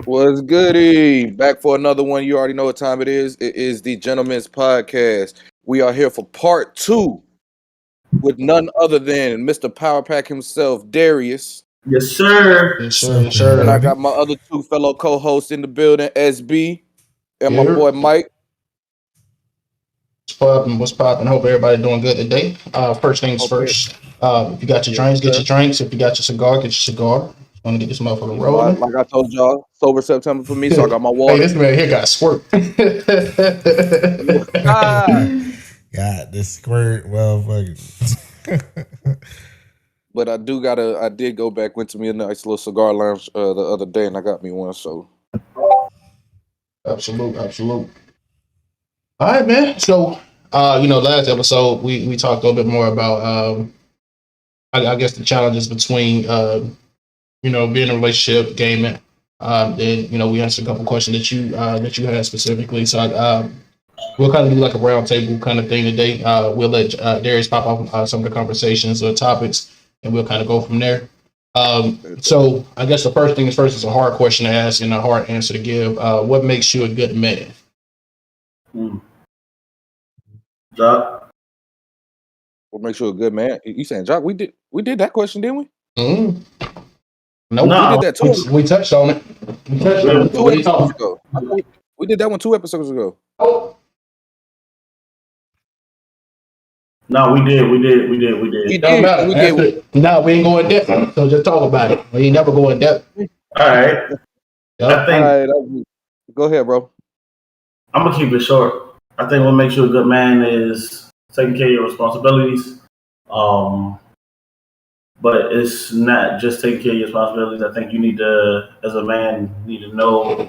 What's goody? Back for another one. You already know what time it is. It is the Gentleman's Podcast. We are here for part 2 with none other than Mr. PowerrPack himself, Darius. Yes, sir. Yes, sir. Yes, sir. And I got my other two fellow co-hosts in the building, SB, and my boy Mike. What's poppin'? Hope everybody doing good today. First things first. If you got your drinks, get your drinks. If you got your cigar, get your cigar. Want to get this motherfucker rolling? Like I told y'all, sober September for me, so I got my water. Hey, this man here got squirt. Got the squirt, well, fucking. But I did go back, went to me a nice little cigar lounge the other day, and I got me one. So, absolute. All right, man. So, last episode we talked a little bit more about, I guess the challenges between, being in a relationship, gaming. And we answered a couple questions that you had specifically. So, we'll kind of do like a round table kind of thing today. We'll let Darius pop off some of the conversations or topics, and we'll kind of go from there. So I guess the first things first is a hard question to ask and a hard answer to give. What makes you a good man? Jock. What makes you a good man? You saying, Jock? We did that question, didn't we? Mm-hmm. No, we did that too. We touched on it. We touched on it. What are you talking about? We did that one 2 episodes ago. Oh. No, we did. It don't matter. No, we ain't going in depth. So just talk about it. We ain't never go in depth. All right. Yep. Go ahead, bro. I'm gonna keep it short. I think what makes you a good man is taking care of your responsibilities. But it's not just taking care of your responsibilities. I think you need to, as a man, know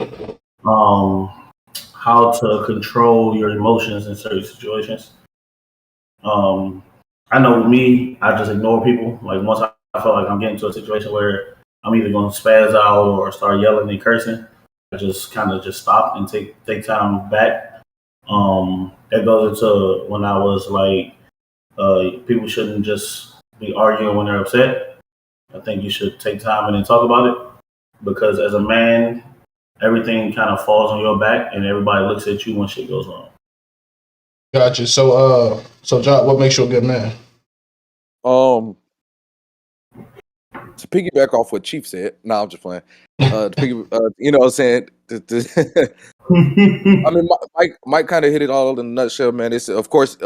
how to control your emotions in certain situations. I know with me, I just ignore people. Like once I feel like I'm getting to a situation where I'm either going to spaz out or start yelling and cursing, I just kind of just stop and take time back. That goes into when I was like, people shouldn't just be arguing when they're upset. I think you should take time and then talk about it, because as a man, everything kind of falls on your back and everybody looks at you when shit goes wrong. Gotcha. So John, what makes you a good man? To piggyback off what Chief said. No, I'm just playing. You know what I'm saying? I mean, Mike kind of hit it all in a nutshell, man. It's, of course,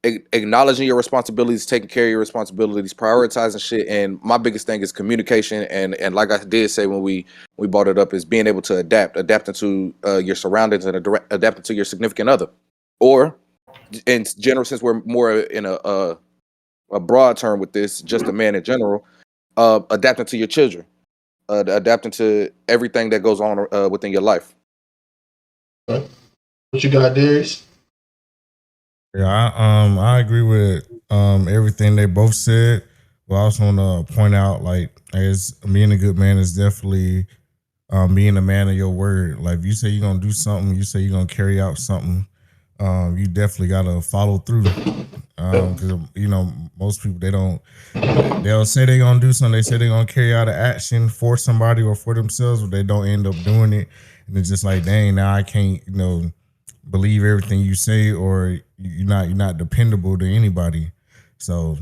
acknowledging your responsibilities, taking care of your responsibilities, prioritizing shit. And my biggest thing is communication. And like I did say when we brought it up, is being able to adapting to your surroundings and adapting to your significant other. Or, in general, since we're more in a broad term with this, just a man in general, adapting to your children, adapting to everything that goes on within your life. Okay. What you got, Darius? Yeah, I agree with everything they both said. But I also want to point out, like, as being a good man is definitely being a man of your word. Like, if you say you're gonna do something, you say you're gonna carry out something. You definitely gotta follow through, because most people they'll say they're gonna do something, they say they're gonna carry out an action for somebody or for themselves, but they don't end up doing it, and it's just like, dang, now I can't believe everything you say, or you're not dependable to anybody. So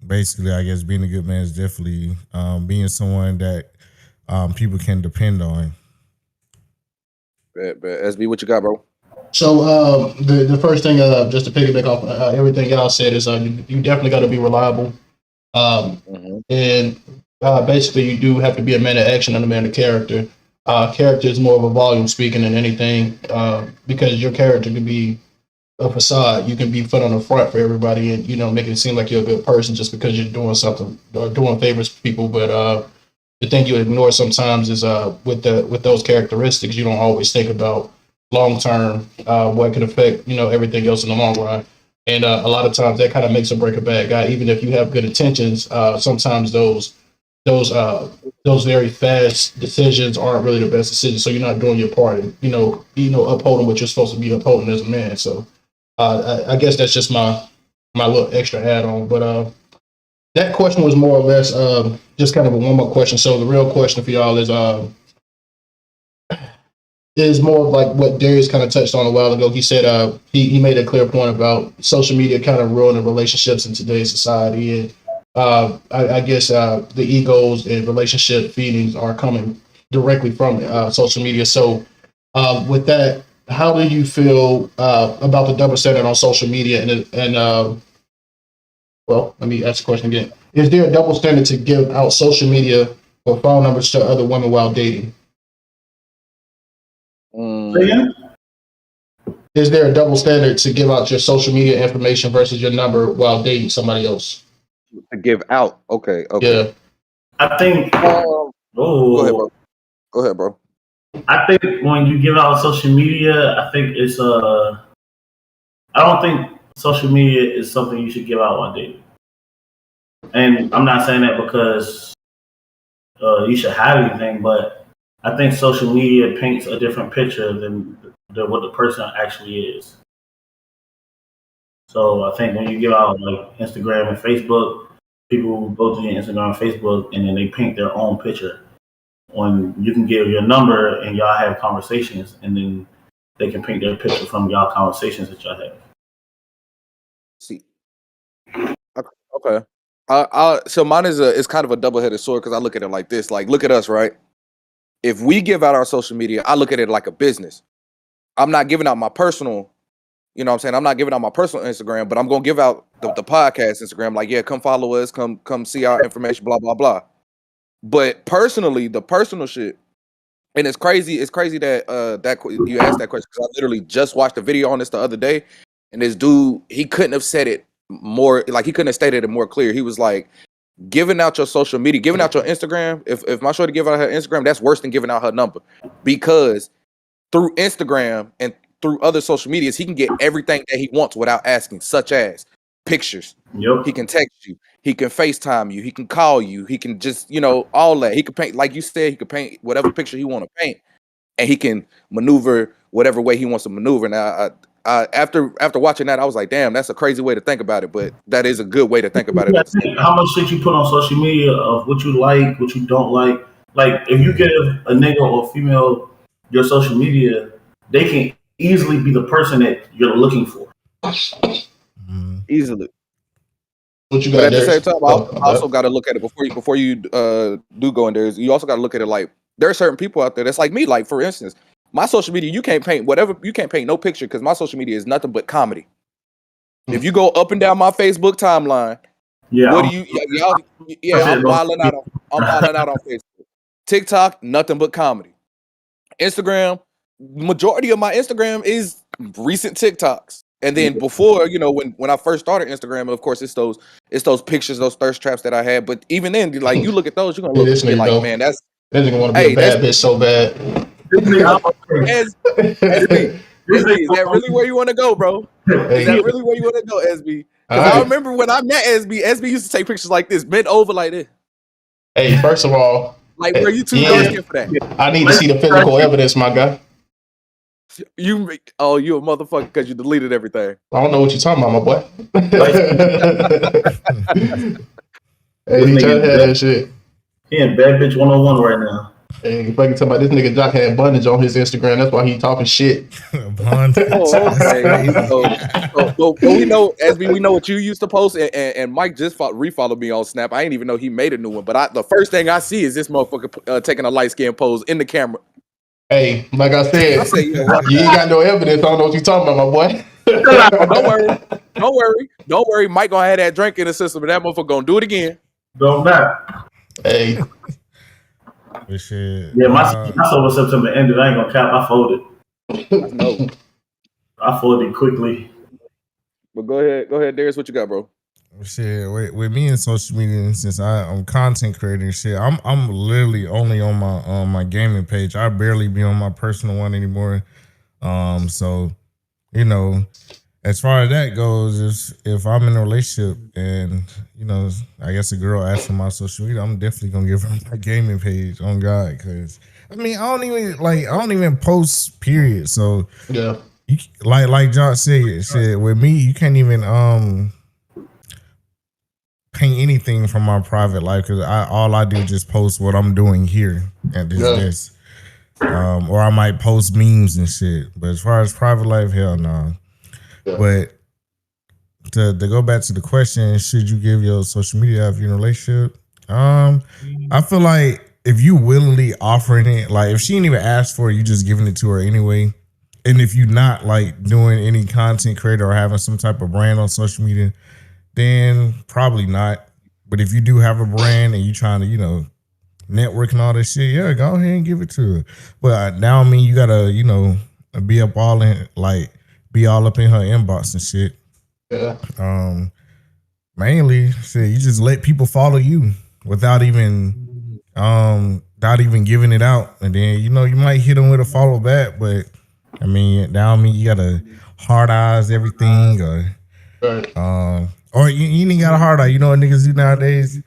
basically, I guess being a good man is definitely being someone that people can depend on. SB, what you got, bro? So the first thing, just to piggyback off everything y'all said, is you definitely got to be reliable, and basically you do have to be a man of action and a man of character. Character is more of a volume speaking than anything, because your character can be a facade. You can be put on the front for everybody and making it seem like you're a good person just because you're doing something or doing favors for people. But the thing you ignore sometimes is with those characteristics, you don't always think about long term what could affect everything else in the long run. And a lot of times that kind of makes or break a bad guy. Even if you have good intentions, sometimes those very fast decisions aren't really the best decisions. So you're not doing your part and upholding what you're supposed to be upholding as a man. So I guess that's just my little extra add on. But that question was more or less just kind of a warm up question. So the real question for y'all is is more of like what Darius kind of touched on a while ago. He said he made a clear point about social media kind of ruining relationships in today's society, and I guess the egos and relationship feelings are coming directly from social media. So with that, how do you feel about the double standard on social media? And well, let me ask the question again. Is there a double standard to give out social media for phone numbers to other women while dating? Is there a double standard to give out your social media information versus your number while dating somebody else? To give out. Okay. Yeah. I think. Go ahead, bro. I think when you give out social media, I think it's I don't think social media is something you should give out while dating. And I'm not saying that because you should have anything, but I think social media paints a different picture than what the person actually is. So I think when you give out like Instagram and Facebook, people go to your Instagram and Facebook and then they paint their own picture. When you can give your number and y'all have conversations, and then they can paint their picture from y'all conversations that y'all have. See, okay. So mine is kind of a double-headed sword because I look at it like this. Like, look at us, right? If we give out our social media, I look at it like a business. I'm not giving out my personal, you know what I'm saying? I'm not giving out my personal Instagram, but I'm going to give out the podcast Instagram. Like, yeah, come follow us, come see our information, blah, blah, blah. But personally, the personal shit, and it's crazy that that you asked that question because I literally just watched a video on this the other day, and this dude, he couldn't have said it more, like he couldn't have stated it more clear. He was like, giving out your social media, giving out your Instagram. If my shorty give out her Instagram, that's worse than giving out her number, because through Instagram and through other social medias, he can get everything that he wants without asking, such as pictures. Yep. He can text you. He can FaceTime you. He can call you. He can just, all that. He can paint, like you said, he can paint whatever picture he want to paint, and he can maneuver whatever way he wants to maneuver. Now, after watching that, I was like, damn, that's a crazy way to think about it, but that is a good way to think about it. How much shit you put on social media of what you like, what you don't like. Like, if you give a nigga or female your social media, they can easily be the person that you're looking for. Easily. What you got? But at the same time, I also got to look at it before you do go in there. You also got to look at it like there are certain people out there that's like me. Like, for instance, my social media, you can't paint no picture because my social media is nothing but comedy. If you go up and down my Facebook timeline, what do you? I'm wilding out on Facebook. TikTok, nothing but comedy. Instagram, majority of my Instagram is recent TikToks. And then before, when I first started Instagram, of course, it's those pictures, those thirst traps that I had. But even then, like, you look at those, you're gonna look and like, man, that's nigga want to be a bad bitch so bad. SB, is that really where you want to go, bro? Is that really where you want to go, SB? Because I remember when I met SB used to take pictures like this, bent over like this. Hey, first of all, like, were you too dark skin for that? I need to see the physical evidence, my guy. You a motherfucker because you deleted everything. I don't know what you're talking about, my boy. Hey, he trying to have that shit. He in bad bitch 101 right now. Hey, you fucking talking about this nigga Jock had bondage on his Instagram. That's why he talking shit. Okay. So we know, SB, we know what you used to post, and Mike just refollowed me on Snap. I didn't even know he made a new one, but the first thing I see is this motherfucker taking a light skin pose in the camera. Hey, like I said, you ain't got no evidence. I don't know what you're talking about, my boy. Don't worry. Mike gonna have that drink in the system, and that motherfucker gonna do it again. Don't matter. Hey. Shit. Yeah, my October September ended. I ain't gonna cap. I folded. No. I folded quickly. But go ahead, Darius. What you got, bro? Shit, with me in social media, since I'm content creator and shit, I'm literally only on my gaming page. I barely be on my personal one anymore. So as far as that goes, if I'm in a relationship and I guess a girl asks for my social media, I'm definitely gonna give her my gaming page on God, because I don't even post, period. So yeah, like John said, shit, with me you can't even paint anything from my private life, because all I do is just post what I'm doing here at this. or I might post memes and shit. But as far as private life, hell no. Yeah. But to go back to the question, should you give your social media if you're in a relationship? I feel like if you willingly offering it, like if she didn't even ask for it, you just giving it to her anyway. And if you're not like doing any content creator or having some type of brand on social media, then probably not. But if you do have a brand and you trying to, you know, network and all this shit, yeah, go ahead and give it to her. But now I mean you gotta, you know, be up all in like be all up in her inbox and shit. Yeah. Mainly, shit, you just let people follow you without even not even giving it out, and then you know you might hit them with a follow back, but I mean now I mean you gotta hard eyes everything, or you ain't got a hard eye. You know what niggas do nowadays?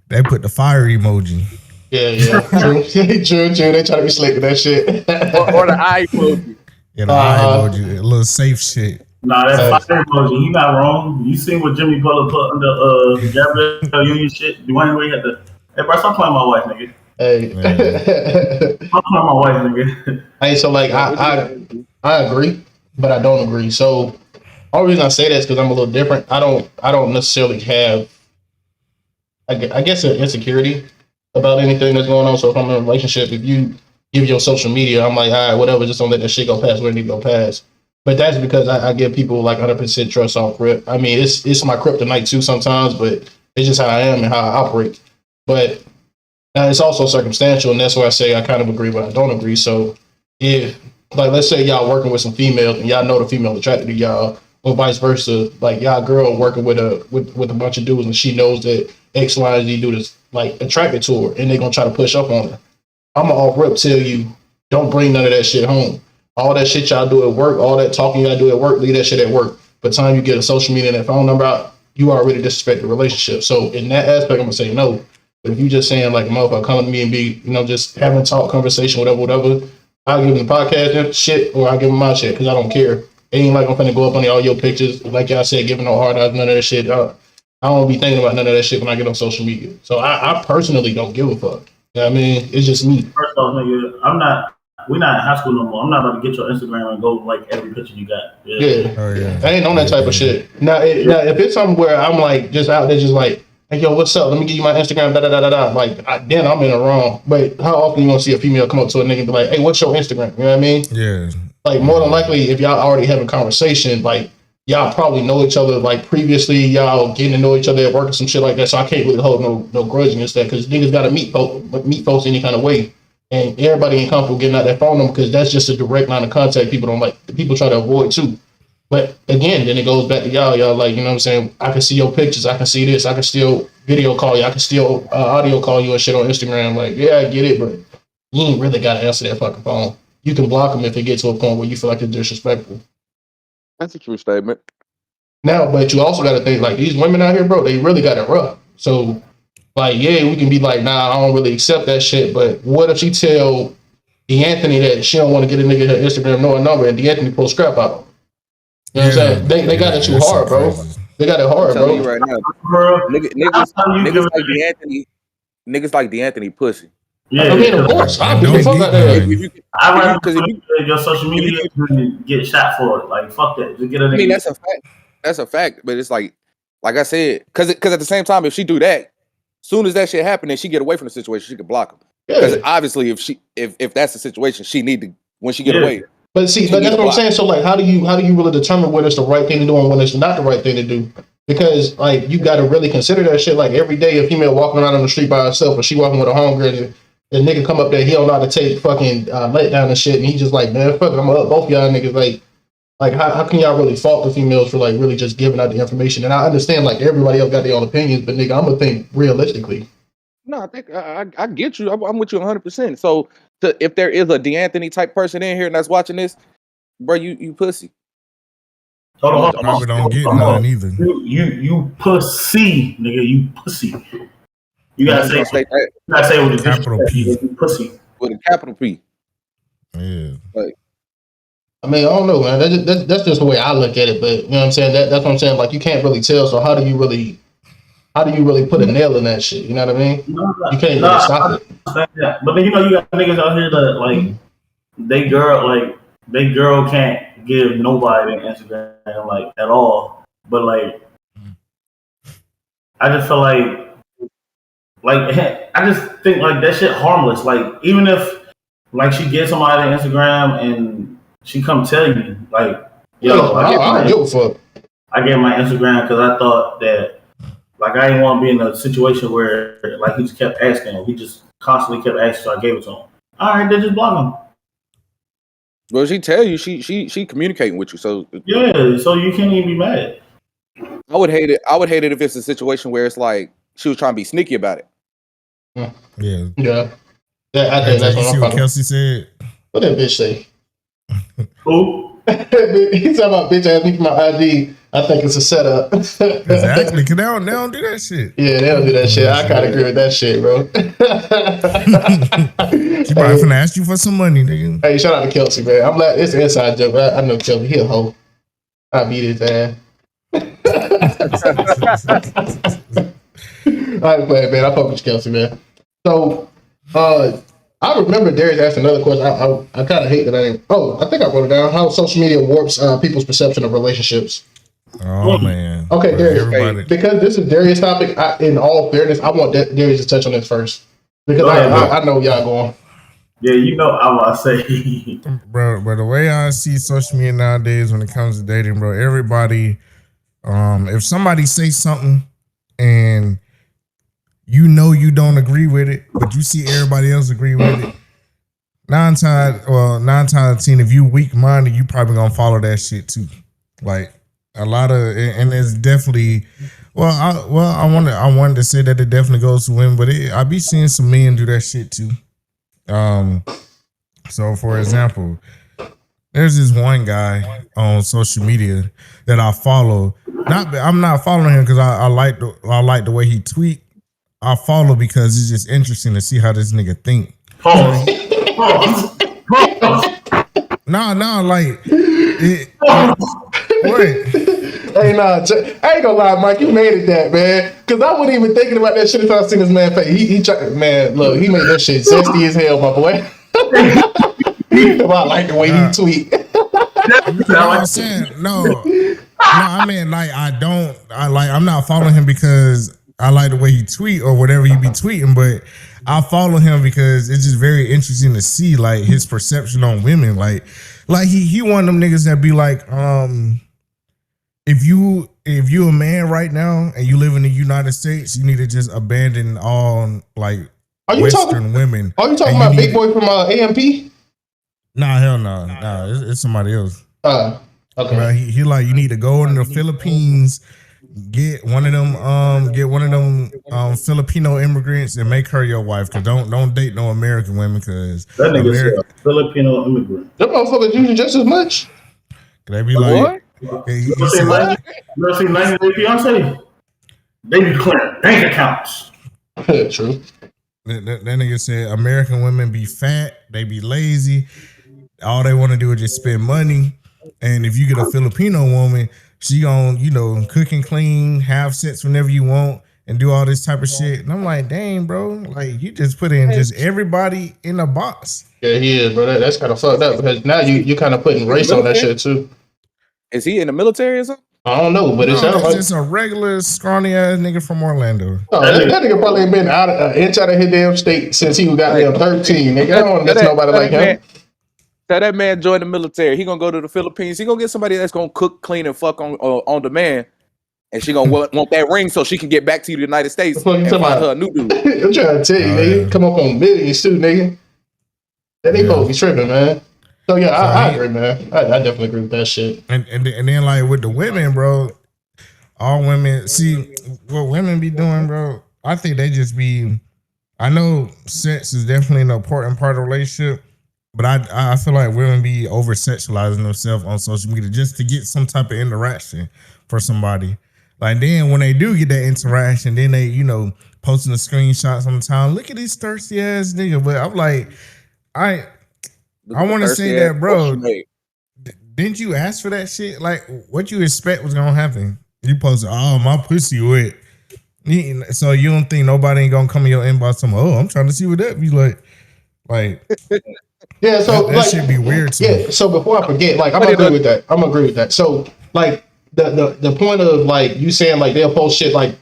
They put the fire emoji. Yeah. True. They try to be slick with that shit. or the eye emoji. Yeah, the eye emoji, a little safe shit. Nah, that's fire emoji. You not wrong. You seen what Jimmy Butler put under Gabrielle Union shit? Dwayne Wade had to. Hey, bro, stop playing my wife, nigga. Hey. Stop playing my wife, nigga. Hey, so like I agree, but I don't agree. So only reason I say that is because I'm a little different. I don't necessarily have I guess an insecurity about anything that's going on. So if I'm in a relationship, if you give your social media, I'm like, all right, whatever, just don't let that shit go past where it need to go past. But that's because I give people like 100% trust off rip. I mean, it's my kryptonite too sometimes, but it's just how I am and how I operate. But it's also circumstantial, and that's why I say I kind of agree, but I don't agree. So if, like, let's say y'all working with some females and y'all know the female attracted to y'all, or vice versa, like y'all girl working with a bunch of dudes and she knows that X, Y, and Z dude is like attracted to her and they're gonna try to push up on her. I'm gonna off rip tell you, don't bring none of that shit home. All that shit y'all do at work, all that talking y'all do at work, leave that shit at work. By the time you get a social media and that phone number out, you already disrespect the relationship. So in that aspect, I'm gonna say no. But if you just saying like, motherfucker, come to me and be, you know, just having a talk, conversation, whatever, I'll give them the podcast and shit, or I'll give them my shit because I don't care. It ain't like I'm finna go up on all your pictures, like y'all said, giving no hard eyes, none of that shit. I don't be thinking about none of that shit when I get on social media. So I personally don't give a fuck. You know what I mean? It's just me. First off, nigga, we're not in high school no more. I'm not about to get your Instagram and go like every picture you got. Yeah. Oh, yeah. I ain't on that type of shit. Now, if it's something where I'm like just out there, just like, hey, yo, what's up? Let me give you my Instagram, Like, then I'm in the wrong. But how often you gonna see a female come up to a nigga and be like, hey, what's your Instagram? You know what I mean? Yeah. Like, more than likely, if y'all already having conversation, like, y'all probably know each other, like, previously, y'all getting to know each other at work or some shit like that. So I can't really hold no grudge against that because niggas gotta meet folks any kind of way. And everybody ain't comfortable getting out that phone number because that's just a direct line of contact people don't like. People try to avoid too. But again, then it goes back to y'all like, you know what I'm saying? I can see your pictures. I can see this. I can still video call you. I can still audio call you and shit on Instagram. Like, yeah, I get it, but you ain't really got to answer that fucking phone. You can block them if it gets to a point where you feel like it's disrespectful. That's a true statement. Now, but you also got to think, like, these women out here, bro, they really got it rough. So, like, yeah, we can be like, nah, I don't really accept that shit. But what if she tell D'Anthony that she don't want to get a nigga her Instagram no number and D'Anthony pull scrap out? You know what I'm saying? They got it too hard, bro. They got it hard, I'm telling bro. you right now, niggas like D'Anthony pussy. Yeah, I mean, of course. I don't fuck out there. If your social media get shot for it, like fuck that. Just get a nigga. I mean, that's a fact. That's a fact. But it's like I said, because at the same time, if she do that, soon as that shit happen and she get away from the situation, she can block him. Because obviously, if that's the situation, she need to when she get away. But see, but that's what I'm saying. So like, how do you really determine when it's the right thing to do and when it's not the right thing to do? Because like, you got to really consider that shit. Like every day, a female walking around on the street by herself, or she walking with a homegirl, the nigga come up there, he don't know how to take fucking let down and shit, and he just like, man, fuck it, I'm gonna up both y'all niggas. Like how can y'all really fault the females for like really just giving out the information? And I understand like everybody else got their own opinions, but nigga, I'm gonna think realistically. No, I think I get you. I'm with you 100%. So if there is a D'Anthony type person in here and that's watching this, bro, you pussy. Hold on. Probably don't get none either. You pussy, nigga. You pussy. You gotta say that. You gotta say it with a capital P. Pussy. With a capital P. Yeah. Like, I mean, I don't know, man. That's just the way I look at it. But you know what I'm saying? That's what I'm saying. Like, you can't really tell. So how do you really how do you really put a nail in that shit? You know what I mean? You can't really stop it. Yeah. But then you got niggas out here that like they girl can't give nobody an Instagram like at all. But like I just feel like I just think like that shit harmless. Like even if like she gets somebody an Instagram and she come tell you like, yo, I don't give a fuck. I gave my Instagram because I thought that like I didn't want to be in a situation where like he just kept asking him. He just constantly kept asking, so I gave it to him. All right, then just block him. Well, she tell you she communicating with you, so yeah, so you can't even be mad. I would hate it if it's a situation where it's like she was trying to be sneaky about it. Yeah. Yeah. I think that's you see what Kelsey said? What that bitch say? Who? He's talking about bitch asked me for my ID. I think it's a setup. Exactly, because they don't do that shit. Yeah, they don't do that shit. I kind of agree with that shit, bro. She probably finna ask you for some money, nigga. Hey, shout out to Kelsey, man. I'm like, it's an inside joke. I know Kelsey. He a hoe. I beat his ass. I ain't playing, man. I fuck with Kelsey, man. So, I remember Darius asked another question. I kind of hate that I didn't. Oh, I think I wrote it down. How social media warps people's perception of relationships. Oh man. Okay, Darius. Because this is Darius' topic. In all fairness, I want Darius to touch on this first because I know y'all going. Yeah, you know I'm gonna say, bro. But the way I see social media nowadays, when it comes to dating, bro, everybody, if somebody says something and you know you don't agree with it, but you see everybody else agree with it, nine times out of 10, if you weak minded, you probably gonna follow that shit too. Like a lot of, and it's definitely, I wanted to say that it definitely goes to women, but I be seeing some men do that shit too. So for example, there's this one guy on social media that I follow. I'm not following him because I like the way he tweet. I follow because it's just interesting to see how this nigga think. No, like what? Hey, nah, I ain't gonna lie, Mike. You made it that, man. Because I wasn't even thinking about that shit until I seen this man face. Man, look, he made that shit zesty as hell, my boy. I like the way he tweet. You know what I'm saying? No, I mean, like, I'm not following him because I like the way he tweet or whatever he be tweeting, but I follow him because it's just very interesting to see like his perception on women. Like he one of them niggas that be like, if you a man right now and you live in the United States, you need to just abandon all like Western women. Are you talking about Big Boy from AMP? Nah, hell no. Nah, it's somebody else. Okay. Bro, he like, you need to go in the Philippines, get one of them Filipino immigrants and make her your wife. Cause don't date no American women. Cause that nigga's a Filipino immigrant. Them motherfuckers use just as much. They be like, what? You ever seen 90 Day Fiance? They be clearing bank accounts. True. That nigga said American women be fat, they be lazy. All they want to do is just spend money. And if you get a Filipino woman, she gon', cook and clean, have sex whenever you want, and do all this type of shit. And I'm like, dang, bro, like you just put in just everybody in a box. Yeah, he is, bro. That's kind of fucked up because now you kind of putting race on that shit too. Is he in the military or something? I don't know, but it sounds like it's a regular scrawny ass nigga from Orlando. Oh, that nigga probably ain't been inch out of his damn state since he was goddamn 13. Nigga, I don't know nobody like him. That man joined the military. He gonna go to the Philippines. He gonna get somebody that's gonna cook, clean, and fuck on demand, and she gonna want that ring so she can get back to the United States and find her a new dude. I'm trying to tell you, nigga, come up on millions too, nigga. That they both be tripping, man. So yeah, I agree, man. I definitely agree with that shit. And then like with the women, bro, all women see what women be doing, bro. I think they just be. I know sex is definitely an important part of the relationship, but I feel like women be over sexualizing themselves on social media just to get some type of interaction for somebody. Like then when they do get that interaction, then they posting the screenshots on the time. Look at this thirsty ass nigga. But I'm like, I want to say that, bro. Didn't you ask for that shit? Like, what you expect was gonna happen? You posted, oh, my pussy wet. So you don't think nobody ain't gonna come in your inbox and I'm trying to see what that be like. Yeah, so that should be weird to me. So before I forget, like I'm gonna agree with that. So like the point of like you saying like they'll post shit like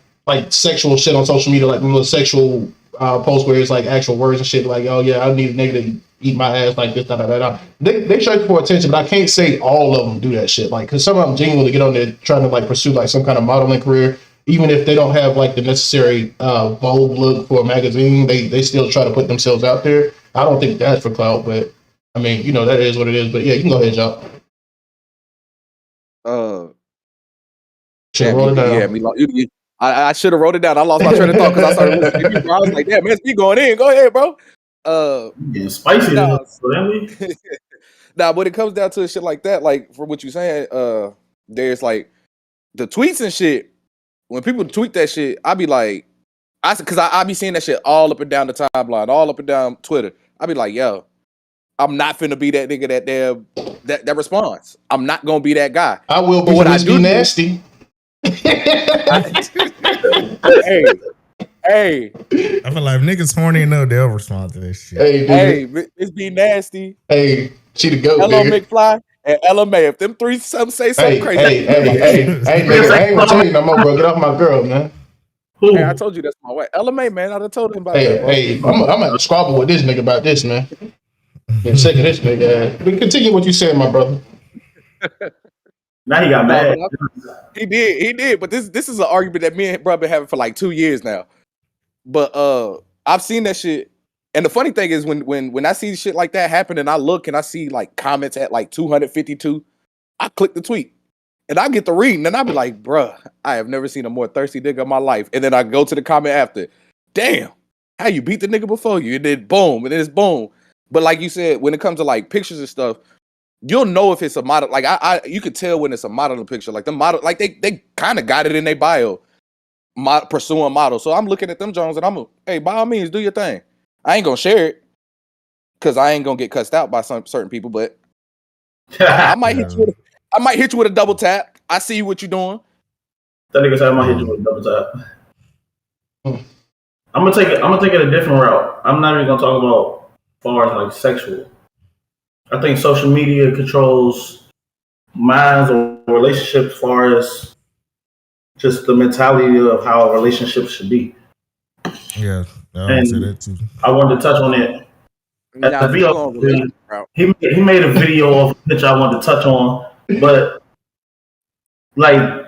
sexual shit on social media, like little sexual posts where it's like actual words and shit like, oh yeah, I need a nigga to eat my ass like this, da da da da. They search for attention, but I can't say all of them do that shit. Like, cause some of them genuinely get on there trying to like pursue like some kind of modeling career. Even if they don't have like the necessary bold look for a magazine, they still try to put themselves out there. I don't think that's for clout, but I mean, you know, that is what it is. But yeah, you can go ahead, Joe. Should wrote it down. I should have wrote it down. I lost my train of thought because I started listening to you, bro. I was like, damn, man, you going in. Go ahead, bro. Yeah, spicy. Now, when it comes down to shit like that, like for what you're saying, there's like the tweets and shit. When people tweet that shit, I be like, because I be seeing that shit all up and down the timeline, all up and down Twitter. I be like, yo, I'm not finna be that nigga that responds. I'm not gonna be that guy. I will be. What I do nasty. Hey. I feel like if niggas horny enough, they'll respond to this shit. Hey, it's be nasty. Hey, she the goat. Hello, McFly and LMA. If them three say something crazy. Hey, nigga, I ain't gonna tell you no more, bro. Get off my girl, man. Hey, I told you that's my wife. LMA, man. I done told him about that. Hey, I'm gonna squabble with this nigga about this, man. Get sick of this nigga. But continue what you said, my brother. Now he got mad. He did. But this is an argument that me and bro been having for like 2 years now. But I've seen that shit. And the funny thing is when I see shit like that happen and I look and I see like comments at like 252, I click the tweet. And I get to reading and I be like, bruh, I have never seen a more thirsty nigga in my life. And then I go to the comment after, damn, how you beat the nigga before you? And then boom, and then it's boom. But like you said, when it comes to like pictures and stuff, you'll know if it's a model. Like you could tell when it's a modeling picture. Like the model, like they kind of got it in their bio, pursuing model. So I'm looking at them Jones and hey, by all means, do your thing. I ain't gonna share it because I ain't gonna get cussed out by some certain people. But I might hit you. I might hit you with a double tap. I see what you're doing. That nigga said I might hit you with a double tap. I'm gonna take it a different route. I'm not even gonna talk about as far as like sexual. I think social media controls minds or relationships as far as just the mentality of how a relationship should be. Yeah, I would say that too. I wanted to touch on it. He made a video of a picture I wanted to touch on, but like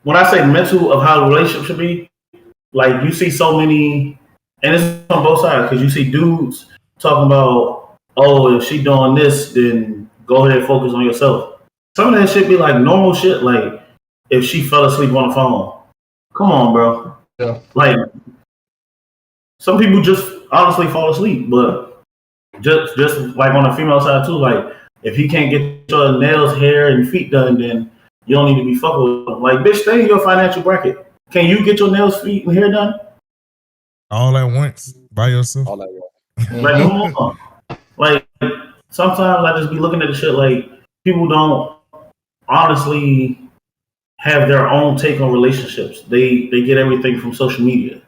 when I say mental of how a relationship should be, like you see so many, and it's on both sides because you see dudes talking about, oh, if she doing this, then go ahead and focus on yourself. Some of that shit be like normal shit, like if she fell asleep on the phone. Come on, bro. Yeah. Like some people just honestly fall asleep, but just like on the female side too, like if he can't get your nails, hair, and feet done, then you don't need to be fucking with him. Like, bitch, stay in your financial bracket. Can you get your nails, feet, and hair done? All at once by yourself? All at once. Like, come on. Like, sometimes I just be looking at the shit like people don't honestly have their own take on relationships. They get everything from social media.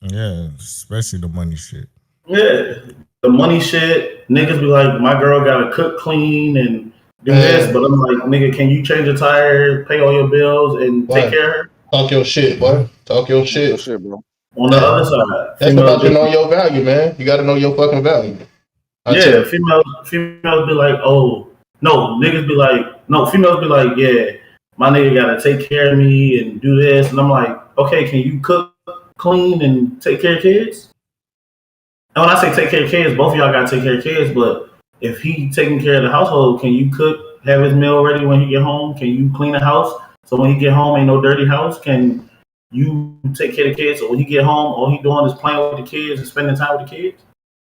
Yeah, especially the money shit. Yeah, the money shit. Niggas be like, my girl gotta cook, clean, and do this. But I'm like, nigga, can you change a tire, pay all your bills, and take care of her? Talk your shit, boy. Talk your shit. Bro. On the other side, that's about to know your value, man. You got to know your fucking value. Yeah, females be like, oh, no, niggas be like, no, females be like, yeah, my nigga gotta take care of me and do this, and I'm like, okay, can you cook, clean, and take care of kids? And when I say take care of kids, both of y'all gotta take care of kids, but if he taking care of the household, can you cook, have his meal ready when he get home? Can you clean the house so when he get home ain't no dirty house? Can you take care of the kids so when he get home all he doing is playing with the kids and spending time with the kids?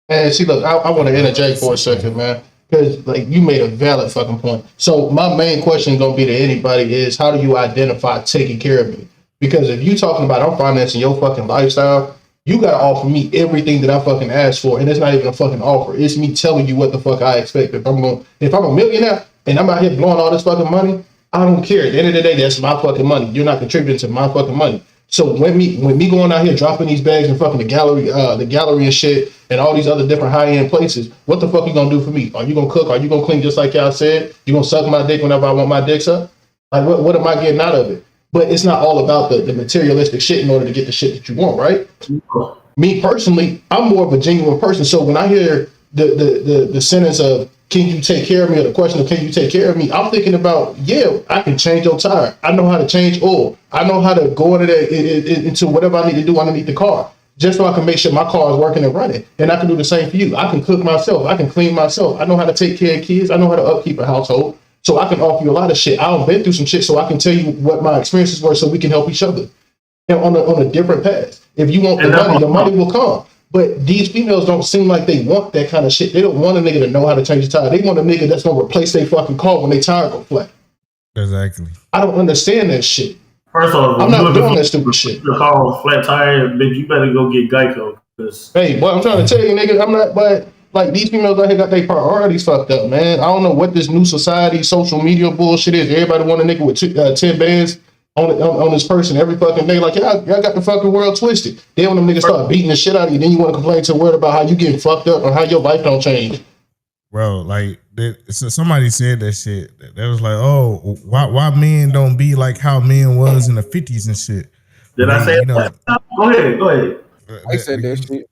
And see, look, I want to interject for a second, man, because like you made a valid fucking point. So my main question gonna be to anybody is, how do you identify taking care of me? Because if you talking about I'm financing your fucking lifestyle, you gotta offer me everything that I fucking asked for, and it's not even a fucking offer. It's me telling you what the fuck I expect. If I'm a millionaire and I'm out here blowing all this fucking money, I don't care. At the end of the day, that's my fucking money. You're not contributing to my fucking money. So when me going out here dropping these bags in fucking the gallery and shit, and all these other different high end places, what the fuck you gonna do for me? Are you gonna cook? Are you gonna clean just like y'all said? You gonna suck my dick whenever I want my dick sucked? Like what am I getting out of it? But it's not all about the materialistic shit in order to get the shit that you want, right? Me personally, I'm more of a genuine person. So when I hear the sentence of can you take care of me, or the question of can you take care of me, I'm thinking about, yeah, I can change your tire. I know how to change oil. I know how to go into whatever I need to do underneath the car, just so I can make sure my car is working and running. And I can do the same for you. I can cook myself. I can clean myself. I know how to take care of kids. I know how to upkeep a household. So I can offer you a lot of shit. I've been through some shit, so I can tell you what my experiences were, so we can help each other and on a different path. If you want the money will come. But these females don't seem like they want that kind of shit. They don't want a nigga to know how to change the tire. They want a nigga that's gonna replace their fucking car when their tire go flat. Exactly. I don't understand that shit. First off, I'm not doing that stupid shit. Your car on flat tire, bitch, you better go get Geico. Hey, boy, I'm trying to tell you, nigga, I'm not, but like these females out here got their priorities fucked up, man. I don't know what this new society, social media bullshit is. Everybody want a nigga with 10 bands on this person every fucking day. Like, y'all got the fucking world twisted. Then when them niggas start beating the shit out of you, then you want to complain to the world about how you getting fucked up or how your life don't change. Bro, like, so somebody said that shit. That was like, oh, why men don't be like how men was in the 50s and shit. Did I say that? Go ahead. I said that shit.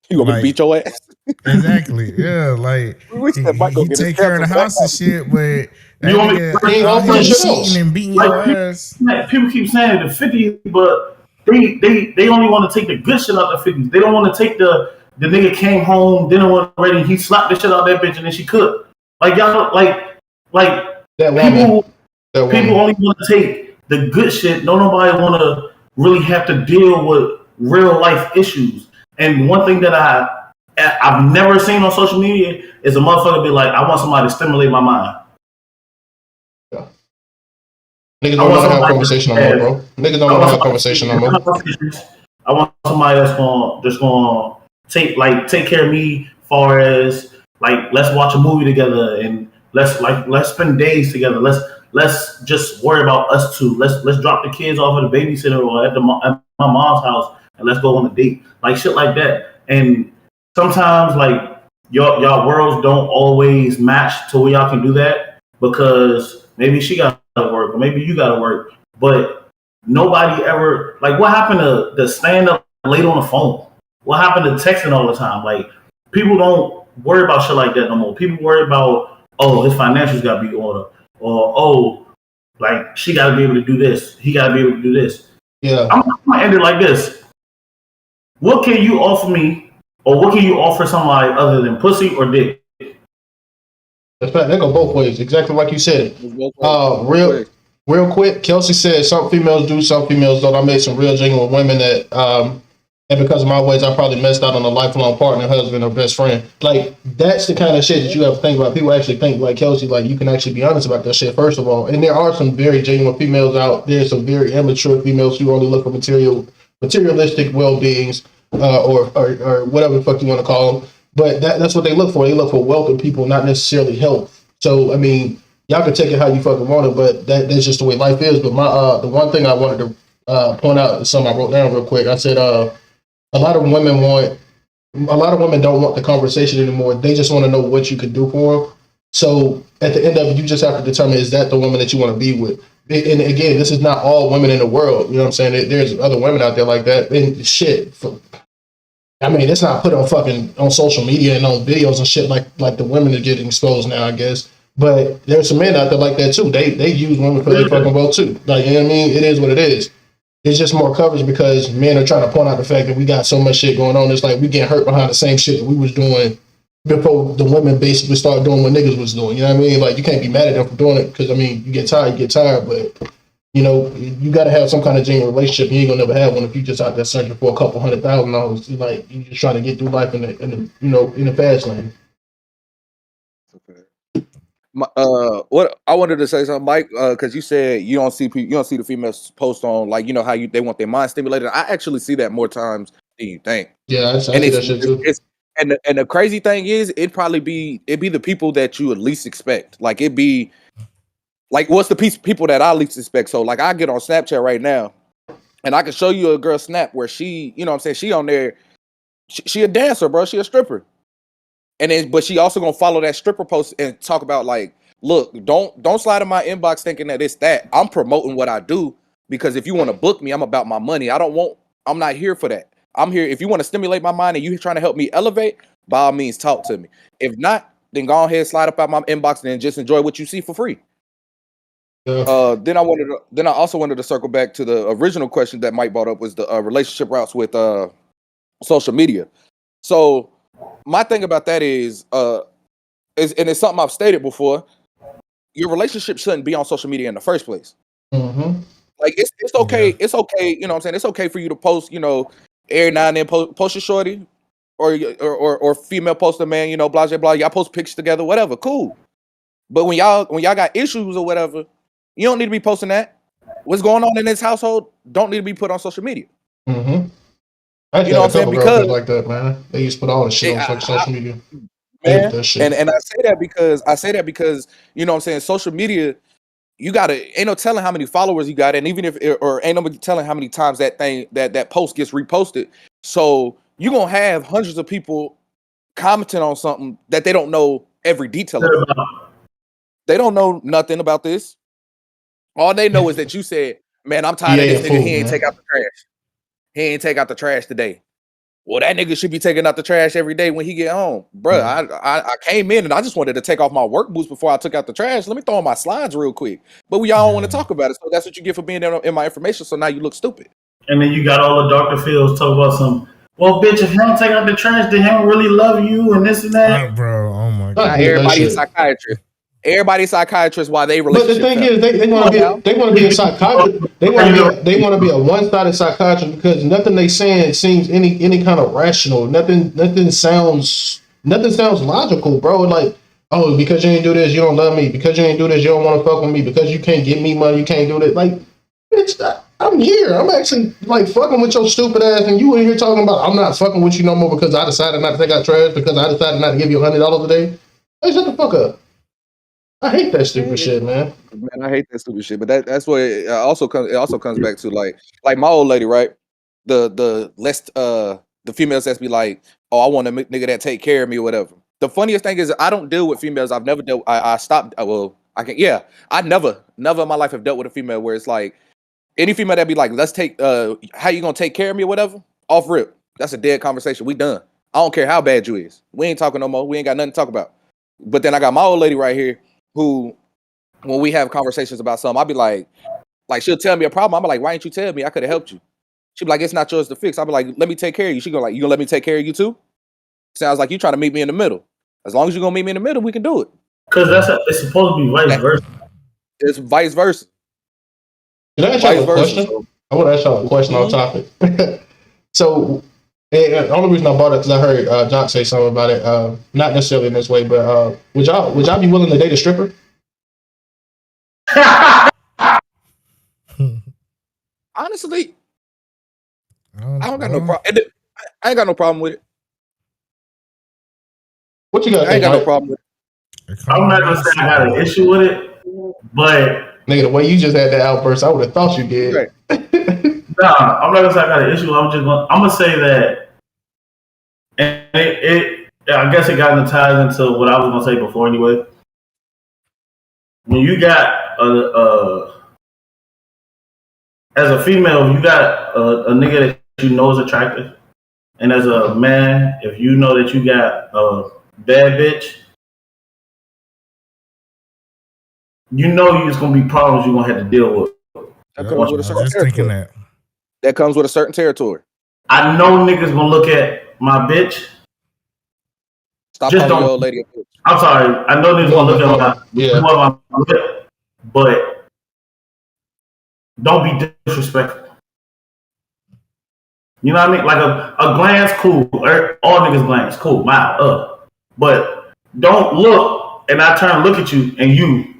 You gonna beat your ass? Exactly. Yeah, like he take care of the house and shit, but you want me cheating and beating your ass. People keep saying the 50s, but they only want to take the good shit out the 50s. They don't want to take the nigga came home, dinner wasn't ready, he slapped the shit out of that bitch and then she cooked. Like y'all, like people only want to take the good shit. Don't nobody want to really have to deal with real life issues. And one thing that I've never seen on social media is a motherfucker be like, I want somebody to stimulate my mind. Yeah. Niggas don't want to have a conversation no more, bro. Niggas don't want to have a conversation no more. I want somebody that's gonna take care of me, far as like let's watch a movie together and let's spend days together. Let's just worry about us two. Let's drop the kids off at the babysitter or at my mom's house and let's go on a date. Like shit like that. And sometimes like y'all worlds don't always match to where y'all can do that because maybe she got to work or maybe you got to work. But nobody ever, like what happened to the stand up late on the phone? What happened to texting all the time? Like people don't worry about shit like that no more. People worry about, oh, his financials got to be in order, or oh, like she got to be able to do this, he got to be able to do this. Yeah, I'm gonna end it like this. What can you offer me, or what can you offer somebody other than pussy or dick? That's right. They go both ways, exactly like you said. Real quick, Kelsey said some females do, some females don't. I made some real genuine women that, and because of my ways, I probably missed out on a lifelong partner, husband, or best friend. Like, that's the kind of shit that you have to think about. People actually think, like Kelsey, like, you can actually be honest about that shit, first of all. And there are some very genuine females out there, some very immature females who only look for materialistic well-beings, or whatever the fuck you want to call them. But that's what they look for. They look for wealth in people, not necessarily health. So, I mean, y'all can take it how you fucking want it, but that's just the way life is. But the one thing I wanted to point out is something I wrote down real quick. I said, a lot of women don't want the conversation anymore. They just want to know what you could do for them. So at the end of it, you just have to determine, is that the woman that you want to be with? And again, this is not all women in the world. You know what I'm saying? There's other women out there like that. And shit, I mean, it's not put on social media and on videos and shit like the women are getting exposed now, I guess. But there's some men out there like that too. They use women for their fucking well too. Like, you know what I mean? It is what it is. It's just more coverage because men are trying to point out the fact that we got so much shit going on. It's like we get hurt behind the same shit that we was doing before the women basically started doing what niggas was doing. You know what I mean? Like, you can't be mad at them for doing it because, I mean, you get tired, but, you know, you got to have some kind of genuine relationship. You ain't going to never have one if you just out there searching for a couple $100,000. Like, you just trying to get through life in the fast lane. Okay. What I wanted to say something, Mike, because you said you don't see the females post on, like, you know how they want their mind stimulated. I actually see that more times than you think. Yeah, I see that shit too. And the crazy thing is, it'd be the people that you at least expect. Like, it'd be like, what's the people that I least expect? So like, I get on Snapchat right now, And I can show you a girl snap where she, you know what I'm saying, she on there, she a dancer, bro. She a stripper. And then, but she also gonna follow that stripper post and talk about like, look, don't slide in my inbox thinking that it's that. I'm promoting what I do because if you want to book me, I'm about my money. I'm not here for that. I'm here. If you want to stimulate my mind and you're trying to help me elevate, by all means, talk to me. If not, then go ahead, slide up out my inbox and then just enjoy what you see for free. Then I also wanted to circle back to the original question that Mike brought up was the relationship routes with social media. So my thing about that is and it's something I've stated before. Your relationship shouldn't be on social media in the first place. Mm-hmm. Like it's okay, it's okay. You know what I'm saying? It's okay for you to post, you know, every now and then post your shorty or female post a man, you know, blah blah blah. Y'all post pictures together, whatever, cool. But when y'all got issues or whatever, you don't need to be posting that. What's going on in this household don't need to be put on social media. Mm-hmm. I You know what I'm saying? Because like that, man. They used to put all the shit on social media. Man, and I say that because you know what I'm saying, social media, you gotta ain't no telling how many followers you got, and even if or ain't nobody telling how many times that thing that post gets reposted. So you gonna have hundreds of people commenting on something that they don't know every detail about. They don't know nothing about this. All they know is that you said, man, I'm tired of this nigga. He ain't take out the trash. He ain't take out the trash today. Well, that nigga should be taking out the trash every day when he get home. Bruh, I came in and I just wanted to take off my work boots before I took out the trash. Let me throw on my slides real quick. But we all don't want to talk about it. So that's what you get for being in my information. So now you look stupid. And then you got all the Dr. Phil's talk about some, well, bitch, if he don't take out the trash, then he don't really love you and this and that. Bro, oh my God. Everybody is psychiatrist. Everybody's psychiatrist while they relationship. But the thing is, they want to be a psychiatrist. They want to be a one-sided psychiatrist because nothing they saying seems any kind of rational. Nothing sounds logical, bro. Like, oh, because you ain't do this, you don't love me. Because you ain't do this, you don't want to fuck with me. Because you can't give me money, you can't do this. Like, bitch, I'm here. I'm actually like fucking with your stupid ass, and you in here talking about I'm not fucking with you no more because I decided not to take out trash because I decided not to give you $100 a day. Hey, shut the fuck up. I hate that stupid shit, man. Man, I hate that stupid shit. But that's what it also comes back to like my old lady, right? The females that's be like, oh, I want a nigga that take care of me or whatever. The funniest thing is I don't deal with females. I've never dealt. I stopped. Well, I can. Yeah, I never in my life have dealt with a female where it's like any female that be like, let's take. How you gonna take care of me or whatever? Off rip. That's a dead conversation. We done. I don't care how bad you is. We ain't talking no more. We ain't got nothing to talk about. But then I got my old lady right here who, when we have conversations about something, I'll be like she'll tell me a problem. I'm like, why didn't you tell me? I could have helped you. She'll be like, it's not yours to fix. I'll be like, let me take care of you. She go like, you gonna let me take care of you too? Sounds like you trying to meet me in the middle. As long as you're gonna meet me in the middle, we can do it. Because it's supposed to be vice versa. It's vice versa. Can I ask y'all a question? I want to ask y'all a question on topic. So, the only reason I brought it because I heard Jock say something about it. Not necessarily in this way, but would y'all be willing to date a stripper? Honestly, I don't got no problem. I ain't got no problem with it. What you got? I ain't got no problem with it. I'm not gonna say I got an issue with it, but nigga, the way you just had that outburst, I would have thought you did. Right. Nah, I'm not gonna say I got an issue. I'm gonna say that, and I guess it kind of ties into what I was gonna say before anyway. When you got as a female, you got a nigga that you know is attractive, and as a man, if you know that you got a bad bitch, you know it's gonna be problems you're gonna have to deal with. That comes with a certain territory. That comes with a certain territory. I know niggas gonna look at my bitch. Stop calling your old lady a bitch. I'm sorry. I know niggas gonna look at my bitch, but don't be disrespectful. You know what I mean? Like a glance, cool. All niggas glance, cool. Wow, but don't look and I turn and look at you and you.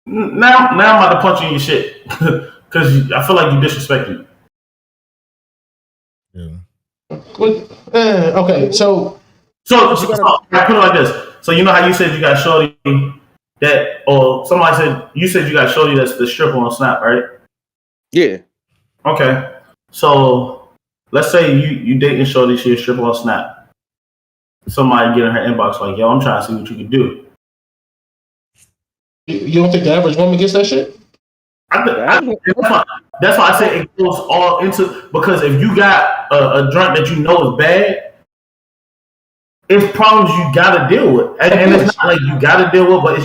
Now I'm about to punch you in your shit because I feel like you disrespecting me. Yeah. Okay, so I put it like this. So you know how you said you got shorty that, or somebody said you got shorty that's the stripper on Snap, right? Yeah. Okay. So let's say you dating shorty, she a stripper on Snap. Somebody get in her inbox like, yo, I'm trying to see what you can do. You don't think the average woman gets that shit? That's why I say it goes all into, because if you got a joint that you know is bad, it's problems you gotta deal with, and it's not like you gotta deal with, but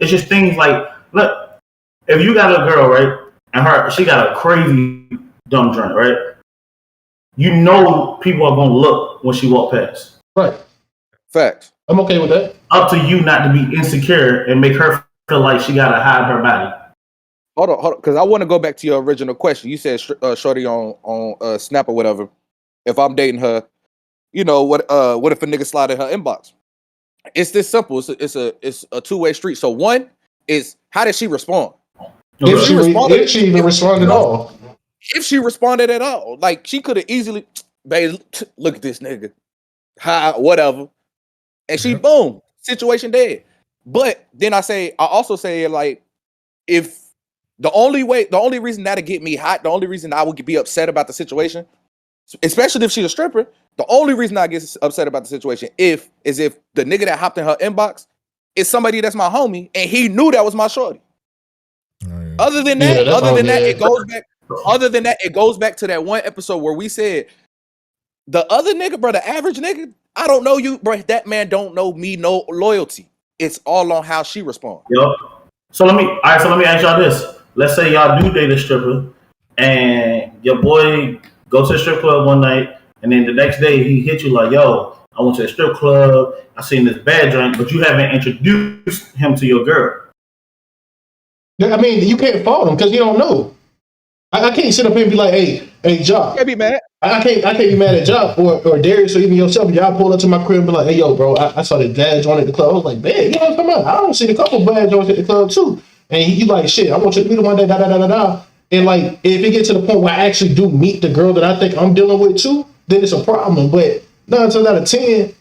it's just things like, look, if you got a girl, right, and she got a crazy dumb joint, right, you know people are gonna look when she walk past. Right. Facts. I'm okay with that. Up to you not to be insecure and make her feel like she gotta hide her body. Hold on, because I want to go back to your original question. You said shorty on Snap or whatever. If I'm dating her, you know what if a nigga slide in her inbox? It's this simple. It's a two-way street. So one is, how did she respond? Okay. If she even responded at all. If she responded at all, like, she could have easily, babe, look at this nigga, hi, whatever, and she boom, situation dead. But then I also say, like, if the only reason that'll get me hot, the only reason I would be upset about the situation, especially if she's a stripper, the only reason I get upset about the situation is if the nigga that hopped in her inbox is somebody that's my homie and he knew that was my shorty. Other than that, it goes back to that one episode where we said the other nigga, bro, the average nigga, I don't know you, bro. That man don't know me, no loyalty. It's all on how she responds. Yep. So let me ask y'all this. Let's say y'all do date a stripper, and your boy goes to the strip club one night, and then the next day he hits you like, yo, I went to the strip club, I seen this bad joint, but you haven't introduced him to your girl. I mean, you can't fault him because you don't know. I can't sit up here and be like, hey, Jock. Can't be mad. I can't be mad at Jock or Darius or even yourself. Y'all pull up to my crib and be like, hey, yo, bro, I saw the bad joint at the club. I was like, man, you know what I'm talking about? I don't see a couple bad joints at the club too. And he like, shit, I want you to meet him one day, da. And like, if it gets to the point where I actually do meet the girl that I think I'm dealing with too, then it's a problem. But 9 times out of 10,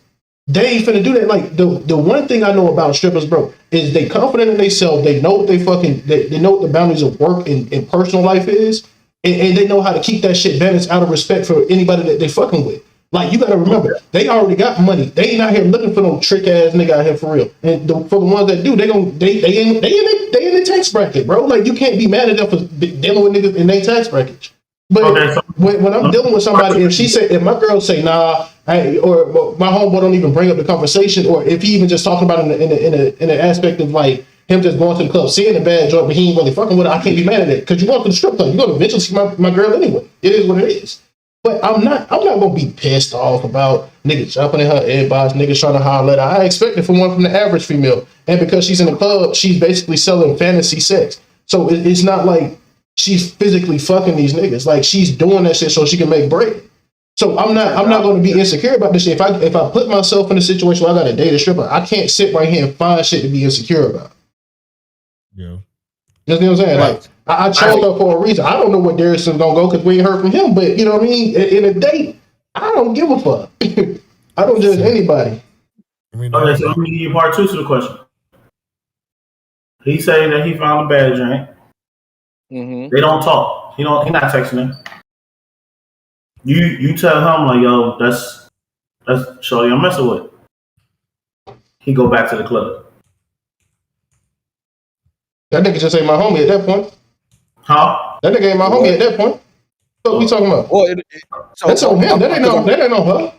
they ain't finna do that. Like, the one thing I know about strippers, bro, is they confident in themselves. They know what they know what the boundaries of work and personal life is, and they know how to keep that shit balanced out of respect for anybody that they fucking with. Like, you gotta remember, they already got money. They ain't out here looking for no trick ass nigga out here for real. And for the ones that do, they in the tax bracket, bro. Like, you can't be mad at them for dealing with niggas in their tax bracket. But okay, so when I'm dealing with somebody, if my girl say nah, or my homeboy don't even bring up the conversation, or if he even just talking about it in an aspect of like him just going to the club, seeing a bad joint, but he ain't really fucking with it, I can't be mad at it because you go to the strip club, you're gonna eventually see my girl anyway. It is what it is. But I'm not gonna be pissed off about niggas jumping in her inbox, niggas trying to holler at her. I expect it from the average female, and because she's in the club, she's basically selling fantasy sex. So it's not like she's physically fucking these niggas. Like, she's doing that shit so she can make bread. So I'm not going to be insecure about this shit. If I put myself in a situation where I got to date a stripper, I can't sit right here and find shit to be insecure about. Yeah. You know what I'm saying? Right. Like, I chose her for a reason. I don't know where Darius is going to go because we ain't heard from him. But you know what I mean? In a date, I don't give a fuck. I don't judge anybody. Okay, so let me give you part 2 to the question. He saying that he found a bad joint. Mm-hmm. They don't talk. He not texting her. You tell him like, yo, that's shorty I'm messing with. He go back to the club. That nigga just ain't my homie at that point. Huh? That nigga ain't my homie at that point. What we talking about? Well, that's on him. That ain't on her.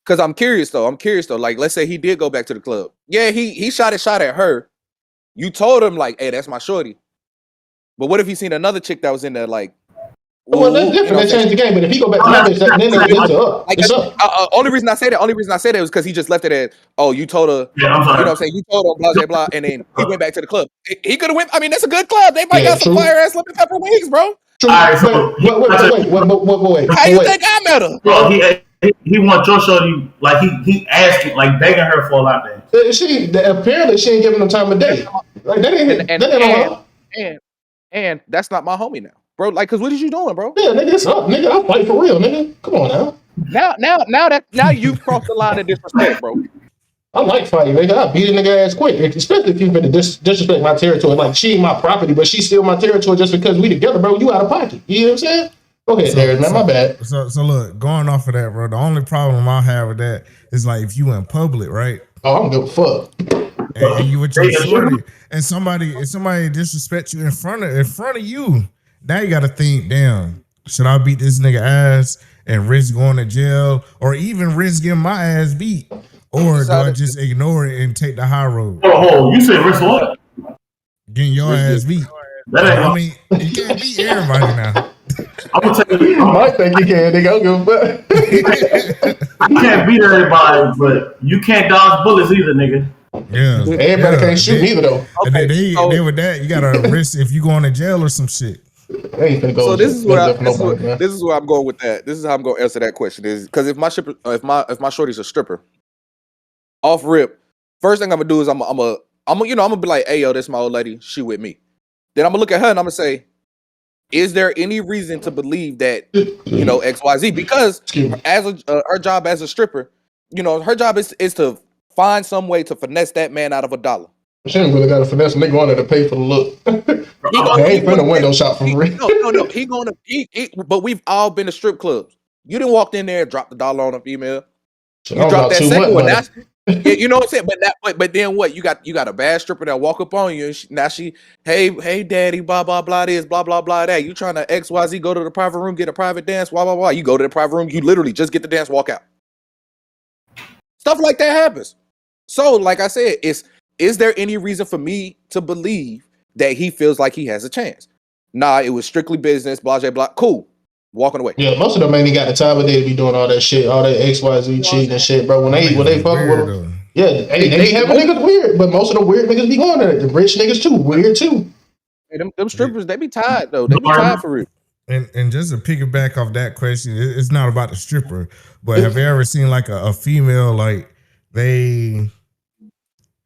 Because I'm curious though. Like, let's say he did go back to the club. Yeah, he shot at her. You told him like, hey, that's my shorty. But what if he seen another chick that was in there like? Well, that's different. You know, they changed the game. But if he go back to that bitch, then it's up. Like, it's up. Only reason I say that was because he just left it at, oh, you told her. Yeah, I'm sorry. You know what I'm saying? You told her blah blah blah, and then he went back to the club. He could have went. I mean, that's a good club. They might got some fire ass lemon pepper wings, bro. True. Right, so wait. How you think I met her? Well, he want your shorty, like he asked, like begging her for a lap dance. Apparently she ain't giving him time of day. Like that ain't on her. And that's not my homie now, bro. Like, cause what is you doing, bro? Yeah, nigga, it's up, nigga. I'll fight for real, nigga. Come on now. Now you've crossed the line of disrespect, bro. I like fighting, nigga. I beat a nigga ass quick, especially if you finna disrespect my territory. Like, she ain't my property, but she still my territory just because we together, bro. You out of pocket. You know what I'm saying? Go ahead, Darius, man. My bad. So look, going off of that, bro, the only problem I have with that is like if you in public, right? Oh, I don't give a fuck. And you with your shorty, and somebody disrespect you in front of you, now you gotta think, damn, should I beat this nigga ass and risk going to jail, or even risk getting my ass beat, or do I just ignore it and take the high road? Oh, you said risk what? Getting your ass beat. I mean, you can't beat everybody now. I'm gonna tell you, You might think you can, nigga. I don't give a fuck. you can't beat everybody, but you can't dodge bullets either, nigga. Yeah, everybody can't shoot either though. Okay, they with that, you gotta risk if you going to jail or some shit. They ain't finna go. So this is where I'm going with that. This is how I'm going to answer that question. Is because if my shorty's a stripper, off rip, first thing I'm gonna do is I'm gonna be like, hey yo, this my old lady, she with me. Then I'm gonna look at her and I'm gonna say, is there any reason to believe that XYZ? Because as her job as a stripper, her job is to find some way to finesse that man out of $1. She ain't really got to finesse a nigga on there to pay for the look. He ain't finna window shop for real. No. But we've all been to strip clubs. You didn't walk in there and drop the dollar on a female. You dropped that second one. You know what I'm saying? But then what? You got a bad stripper that walk up on you. And hey, daddy, blah blah blah this, blah blah blah that. You trying to XYZ go to the private room, get a private dance, blah blah blah. You go to the private room, you literally just get the dance, walk out. Stuff like that happens. So, like I said, is there any reason for me to believe that he feels like he has a chance? Nah, it was strictly business, blah, blah, blah. Cool. Walking away. Yeah, most of them ain't got the time of day to be doing all that shit, all that XYZ cheating and shit, bro. When they fucking with them. Yeah, they having niggas weird, but most of the weird niggas be going there. The rich niggas too, weird too. Hey, them strippers, they be tired though. They be tired for real. And just to piggyback off that question, it's not about the stripper, but have you ever seen like a female, like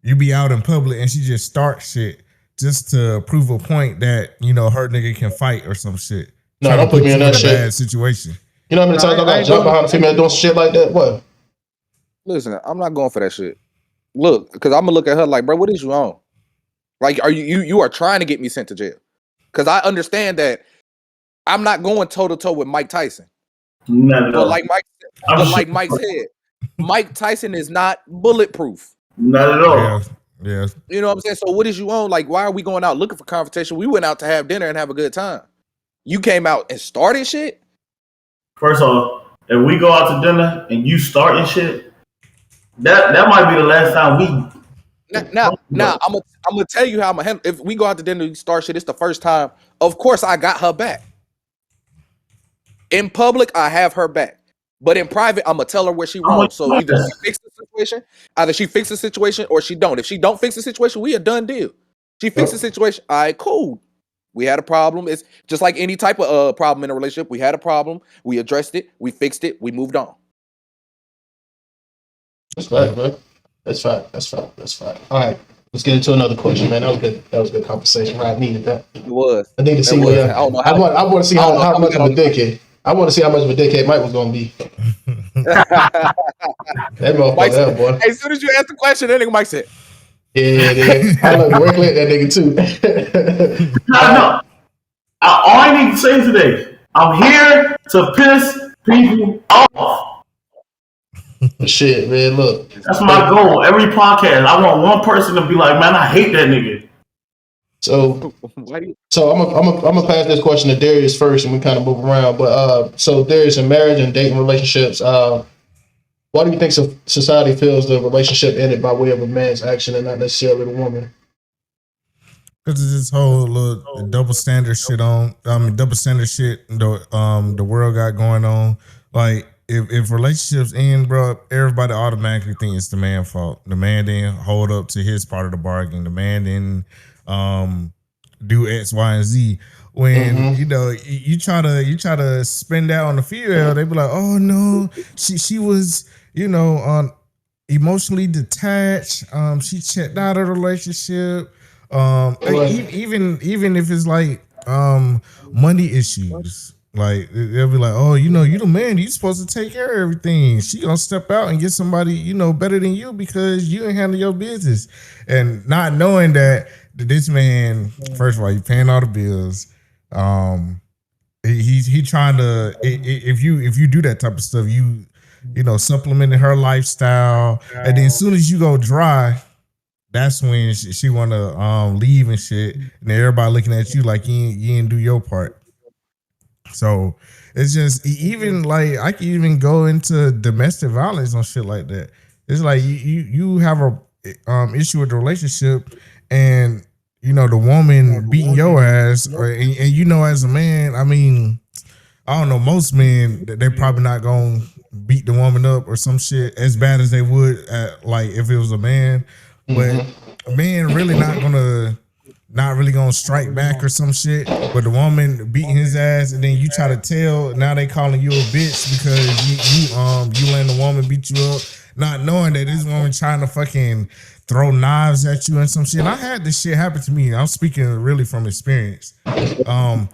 you be out in public and she just start shit just to prove a point that, her nigga can fight or some shit. No, don't put me in that shit. Bad situation. You know how many times I got jumped behind a female doing shit like that? What? Listen, I'm not going for that shit. Look, because I'm gonna look at her like, bro, what is you on? Like, are you are trying to get me sent to jail? Because I understand that I'm not going toe to toe with Mike Tyson. No. But like Mike said, Mike Tyson is not bulletproof. Not at all. Yeah. You know what I'm saying? So what is you on? Like, why are we going out looking for confrontation? We went out to have dinner and have a good time. You came out and started shit? First off, if we go out to dinner and you starting shit, that might be the last time we. Now, I'm gonna tell you how I'm gonna handle. If we go out to dinner and start shit, it's the first time. Of course, I got her back. In public, I have her back. But in private, I'm gonna tell her where she wrong. So either she fixes the situation, or she don't. If she don't fix the situation, we a done deal. She fixed the situation. All right, cool. We had a problem. It's just like any type of problem in a relationship. We had a problem. We addressed it. We fixed it. We moved on. That's fact, bro. That's fact. All right, let's get into another question, man. That was good conversation. Right, I needed that. It was. I need to see. I want to see how much of a dickhead. I want to see how much of a dickhead Mike was gonna be. That motherfucker, boy. Hey, as soon as you asked the question, that nigga Mike said, "Yeah, nigga. I look directly at that nigga too." No. All I need to say today, I'm here to piss people off. Shit, man. Look, that's my goal. Every podcast, I want one person to be like, "Man, I hate that nigga." So I'm gonna pass this question to Darius first, and we kind of move around. But so Darius, in marriage and dating relationships, why do you think society feels the relationship ended by way of a man's action and not necessarily the woman? Because it's this whole little double standard shit the world got going on. Like if relationships end, bro, everybody automatically think it's the man's fault. The man didn't hold up to his part of the bargain. The man didn't do X, Y, and Z. When you try to spin that on the female, they be like, "Oh no, she was emotionally detached. She checked out of the relationship. Even if it's like money issues, Like they'll be like, oh, you the man, you supposed to take care of everything. She gonna step out and get somebody, better than you because you ain't handle your business. And not knowing that this man, first of all, you paying all the bills. He trying to if you do that type of stuff, supplementing her lifestyle, and then as soon as you go dry, that's when she want to leave and shit, and everybody looking at you like you didn't do your part. So it's just even like I can even go into domestic violence on shit like that. It's like you have a issue with the relationship, and the woman beating your ass, and as a man, I mean, I don't know, most men they're probably not gonna beat the woman up or some shit as bad as they would like if it was a man, but a man really not really gonna strike back or some shit. But the woman beating his ass, and then you try to tell, now they calling you a bitch because you letting the woman beat you up, not knowing that this woman trying to fucking throw knives at you and some shit. And I had this shit happen to me. I'm speaking really from experience. Throwing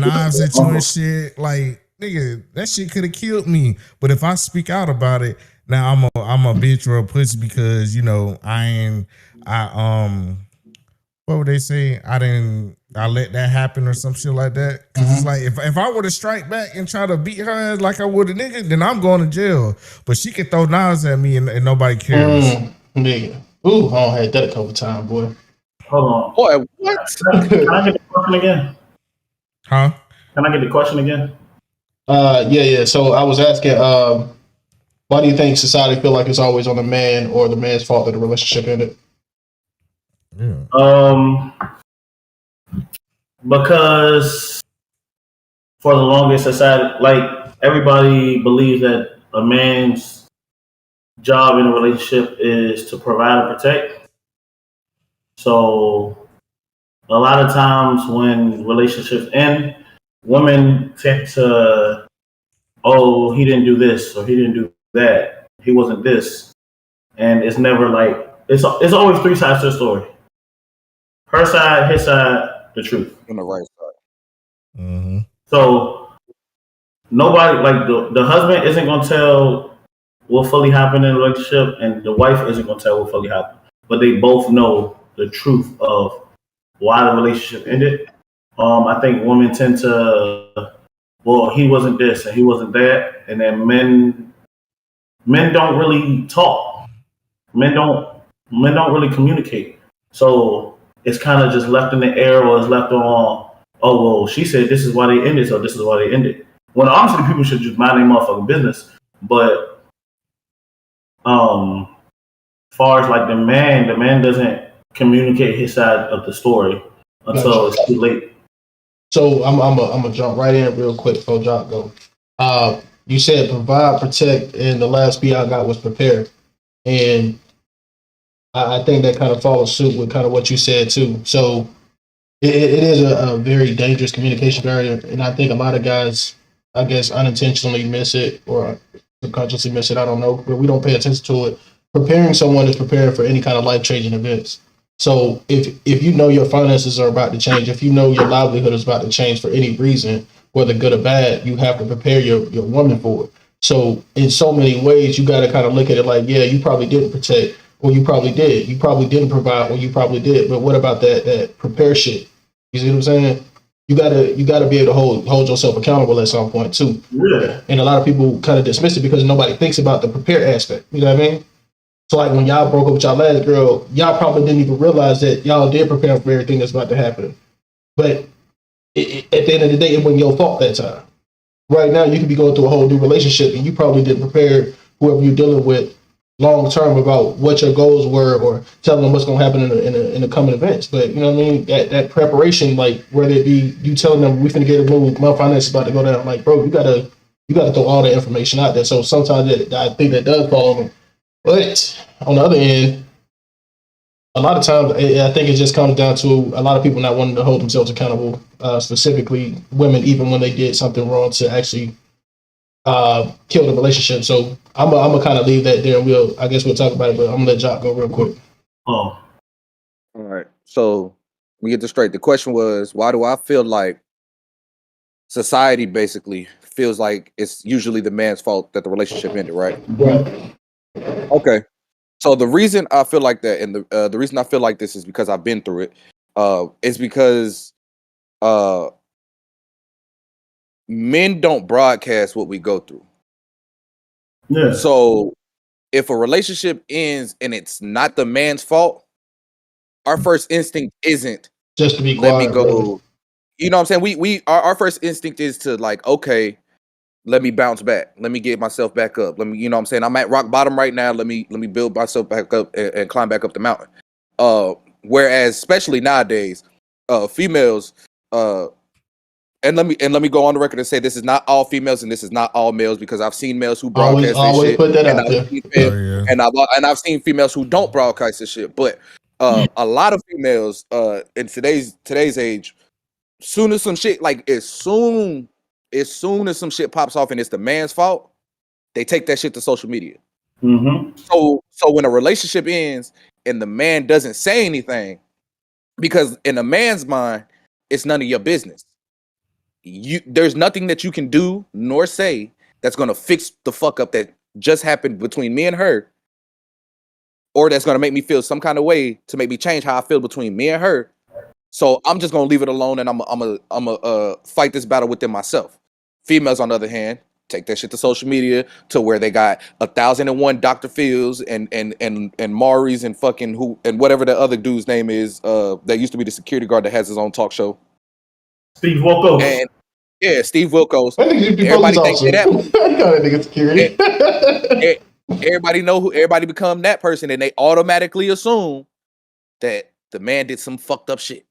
knives at you and shit, like nigga, that shit could have killed me. But if I speak out about it, now I'm a bitch or a pussy because what would they say? I let that happen or some shit like that. Cause it's like if I were to strike back and try to beat her ass like I would a nigga, then I'm going to jail. But she can throw knives at me and nobody cares. Nigga. Ooh, I had that a couple times, boy. Hold on. Boy, what? Can I get the question again? Huh? Can I get the question again? Yeah. So I was asking, why do you think society feel like it's always on the man or the man's fault that the relationship ended? Yeah. Because for the longest society, like everybody believes that a man's job in a relationship is to provide and protect. So a lot of times when relationships end, women tend to, oh, he didn't do this or he didn't do that. He wasn't this. And it's never like, it's always three sides to the story. Her side, his side, the truth. On the right side. Mm-hmm. So nobody, like the husband isn't going to tell what fully happened in the relationship, and the wife isn't going to tell what fully happened. But they both know the truth of why the relationship ended. I think women tend to, well, he wasn't this and he wasn't that, and then men don't really talk. Men don't really communicate. So it's kind of just left in the air, or it's left on, oh, well, she said this is why they ended, so this is why they ended. When honestly, people should just mind their motherfucking business. But far as like the man doesn't communicate his side of the story until it's too late. So I'm gonna jump right in real quick before Jock go. You said provide, protect, and the last P I got was prepare. And I think that kind of follows suit with kind of what you said too. So it is a very dangerous communication barrier, and I think a lot of guys, I guess, unintentionally miss it or subconsciously miss it. I don't know, but we don't pay attention to it. Preparing someone is preparing for any kind of life-changing events. So if you know your finances are about to change, if you know your livelihood is about to change for any reason, whether good or bad, you have to prepare your woman for it. So in so many ways, you got to kind of look at it like, yeah, you probably didn't protect, or you probably did. You probably didn't provide, or you probably did. But what about that prepare shit? You see what I'm saying? You gotta be able to hold yourself accountable at some point too. Yeah. And a lot of people kind of dismiss it because nobody thinks about the prepare aspect. You know what I mean? So like when y'all broke up with y'all last girl, y'all probably didn't even realize that y'all did prepare for everything that's about to happen. But at the end of the day, it wasn't your fault that time. Right now, you could be going through a whole new relationship, and you probably didn't prepare whoever you're dealing with long term about what your goals were, or telling them what's going to happen in the coming events. But you know what I mean? That preparation, like whether it be you telling them we finna get a move, my finance is about to go down. Like, bro, you gotta throw all that information out there. So sometimes I think that does fall on them. But on the other end, a lot of times I think it just comes down to a lot of people not wanting to hold themselves accountable, specifically women, even when they did something wrong to actually kill the relationship. So I'm gonna kind of leave that there. I guess we'll talk about it, but I'm gonna let Jock go real quick. Oh, all right. So we get this straight. The question was, why do I feel like society basically feels like it's usually the man's fault that the relationship ended, right? Right. Okay. So the reason I feel like that, and the reason I feel like this is because I've been through it. Is because men don't broadcast what we go through. Yeah. So if a relationship ends and it's not the man's fault, our first instinct isn't Just to be let me quiet, go. really. You know what I'm saying? Our first instinct is to like, okay, let me bounce back. Let me get myself back up. Let me, you know what I'm saying? I'm at rock bottom right now. Let me build myself back up and climb back up the mountain. Whereas especially nowadays, females, and let me go on the record and say this is not all females and this is not all males, because I've seen males who broadcast this Always shit, put that and out there. I've seen females who don't broadcast this shit. But a lot of females in today's age, soon as some shit as soon as some shit pops off and it's the man's fault, they take that shit to social media. Mm-hmm. So when a relationship ends and the man doesn't say anything, because in a man's mind, it's none of your business. There's nothing that you can do nor say that's gonna fix the fuck up that just happened between me and her, or that's gonna make me feel some kind of way to make me change how I feel between me and her. So I'm just gonna leave it alone, and I'm a fight this battle within myself. Females, on the other hand, take that shit to social media to where they got 1,001 Dr. Phil's and Maury's and fucking who and whatever the other dude's name is that used to be the security guard that has his own talk show. Steve Wilkos. And yeah, Steve Wilkos. I think you'd be Everybody police thinks officer. that. I know that nigga security. Everybody know who. Everybody become that person, and they automatically assume that the man did some fucked up shit.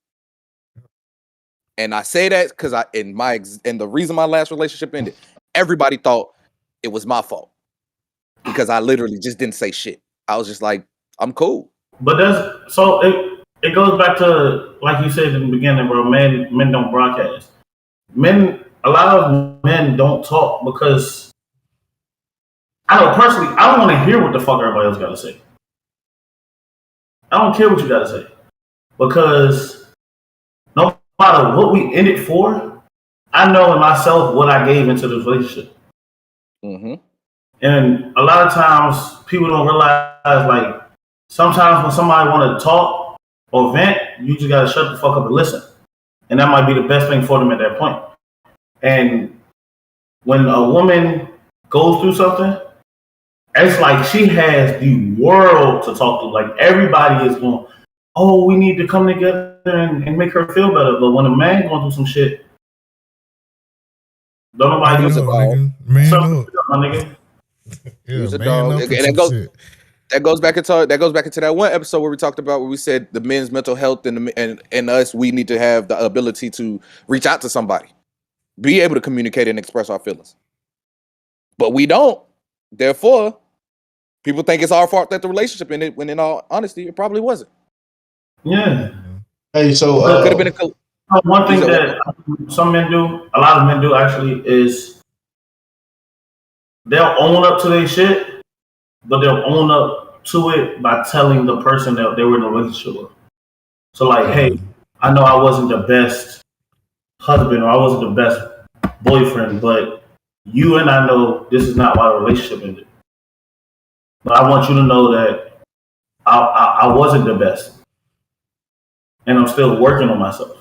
And I say that because the reason my last relationship ended, everybody thought it was my fault because I literally just didn't say shit. I was just like, I'm cool. But it goes back to, like you said in the beginning, bro. Men don't broadcast. A lot of men don't talk because I know personally, I don't want to hear what the fuck everybody else got to say. I don't care what you got to say, because no matter what we end it for, I know in myself what I gave into this relationship. Mm-hmm. And a lot of times people don't realize, like, sometimes when somebody want to talk or vent, you just got to shut the fuck up and listen. And that might be the best thing for them at that point. And when a woman goes through something, it's like she has the world to talk to. Like, everybody is going, oh, we need to come together and make her feel better. But when a man going through some shit, don't nobody give a fuck. Man up, my nigga. Use a dog. And that goes back into that one episode where we talked about where we said the men's mental health and us, we need to have the ability to reach out to somebody, be able to communicate and express our feelings. But we don't. Therefore, people think it's our fault that the relationship ended, when in all honesty, it probably wasn't. Yeah. Hey, so could have been one thing that some men do, a lot of men do actually, is they'll own up to their shit, but they'll own up to it by telling the person that they were in a relationship with. So, like, hey, I know I wasn't the best husband or I wasn't the best boyfriend, but you and I know this is not why the relationship ended. But I want you to know that I wasn't the best, and I'm still working on myself.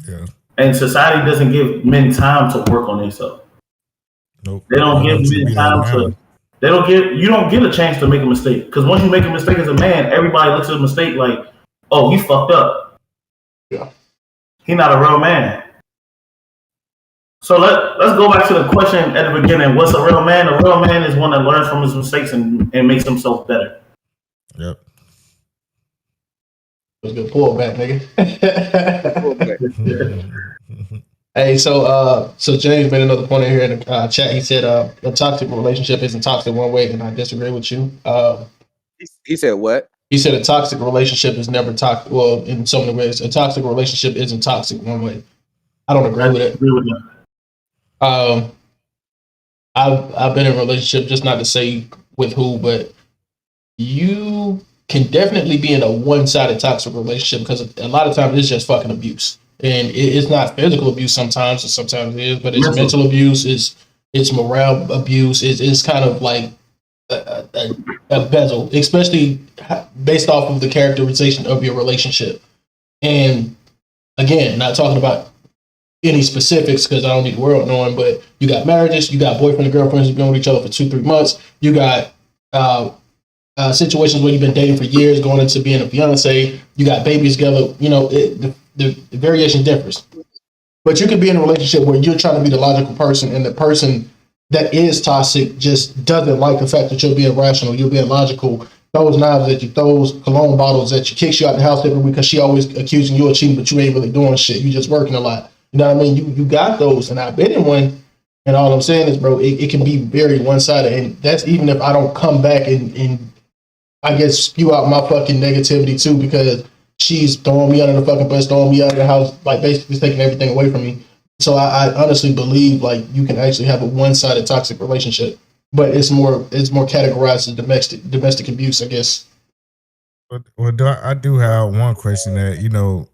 Yeah. And society doesn't give men time to work on themselves. Nope. They don't give men time to. You don't get a chance to make a mistake, because once you make a mistake as a man, everybody looks at a mistake like, oh, he fucked up. Yeah. He's not a real man. So let's go back to the question at the beginning. What's a real man? A real man is one that learns from his mistakes and makes himself better. Yep. That's a good pullback, nigga. Hey, so James made another point in here in the chat. He said a toxic relationship isn't toxic one way, and I disagree with you. He said what? He said a toxic relationship is never toxic. Well, in so many ways, a toxic relationship isn't toxic one way. I don't agree with it. I've been in a relationship, just not to say with who, but you can definitely be in a one-sided toxic relationship, because a lot of times it's just fucking abuse. and it's not physical abuse sometimes, and sometimes it is, but it's Mental. mental abuse, it's morale abuse, it's kind of like a bezel, especially based off of the characterization of your relationship. And again, not talking about any specifics because I don't need the world knowing, but you got marriages, you got boyfriend and girlfriends who've been with each other for 2-3 months, you got situations where you've been dating for years, going into being a fiance, you got babies together. You know, the variation differs. But you could be in a relationship where you're trying to be the logical person, and the person that is toxic just doesn't like the fact that you're being rational, you're being logical. Throws knives at you, throws cologne bottles at you, kicks you out the house every week because she always accusing you of cheating, but you ain't really doing shit. You just working a lot. You know what I mean? You got those, and I've been in one. And all I'm saying is, bro, it can be very one-sided, and that's even if I don't come back and I guess spew out my fucking negativity too, because she's throwing me under the fucking bus, throwing me out of the house, like basically taking everything away from me. So I honestly believe like you can actually have a one-sided toxic relationship, but it's more categorized as domestic abuse, I guess. Well, I do have one question that, you know,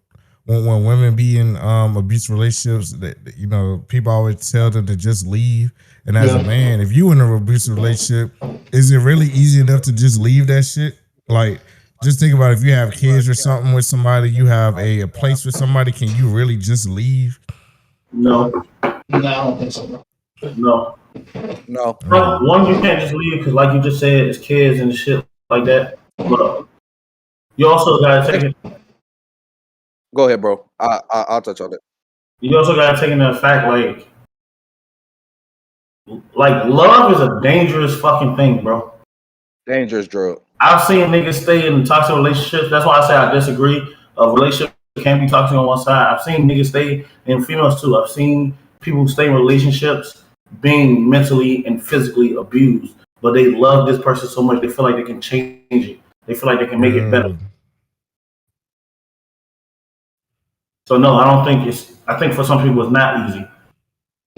when women be in abusive relationships, that, you know, people always tell them to just leave. And as a man, if you in an abusive relationship, is it really easy enough to just leave that shit? Like, just think about if you have kids or something with somebody, you have a place with somebody, can you really just leave? No. No, I don't think so. No. No. One, you can't just leave because, like you just said, it's kids and shit like that. But you also gotta take it. Go ahead, bro. I'll touch on it. You also gotta take into fact, like love is a dangerous fucking thing, bro. Dangerous drug. I've seen niggas stay in toxic relationships. That's why I say I disagree. A relationship can't be toxic on one side. I've seen niggas stay, and females too. I've seen people stay in relationships being mentally and physically abused, but they love this person so much they feel like they can change it. They feel like they can make it better. So no, I don't think it's. I think for some people it's not easy.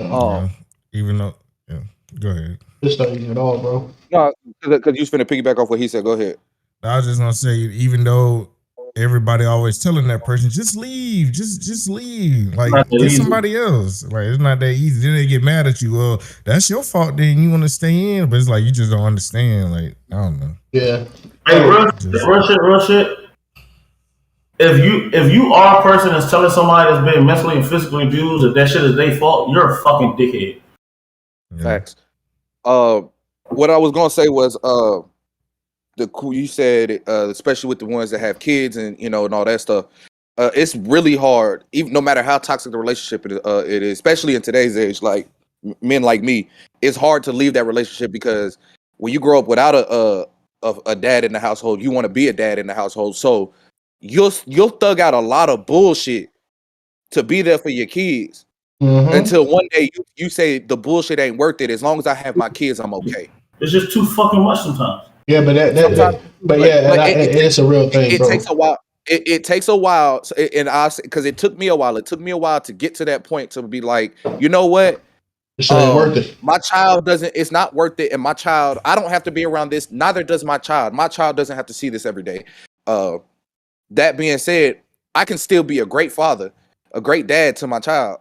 Oh, even though, yeah, go ahead. It's not easy at all, bro. No, because you finna piggyback off what he said. Go ahead. I was just gonna say, even though everybody always telling that person, just leave, just leave, like get somebody else. Like it's not that easy. Then they get mad at you. Well, that's your fault. Then you want to stay in, but it's like you just don't understand. Like I don't know. Yeah. Hey, real shit. If you are a person that's telling somebody that's been mentally and physically abused that shit is their fault, you're a fucking dickhead. Yeah. Facts. What I was gonna say was you said especially with the ones that have kids and you know and all that stuff. It's really hard, even no matter how toxic the relationship it is, especially in today's age. Like men like me, it's hard to leave that relationship because when you grow up without a dad in the household, you want to be a dad in the household. So you'll thug out a lot of bullshit to be there for your kids until one day you say the bullshit ain't worth it. As long as I have my kids, I'm okay. It's just too fucking much sometimes. Yeah, but it's a real thing. It takes a while. It takes a while, and because it took me a while. It took me a while to get to that point to be like, you know what? It's not worth it. My child doesn't. It's not worth it, and my child. I don't have to be around this. Neither does my child. My child doesn't have to see this every day. That being said, I can still be a great father, a great dad to my child,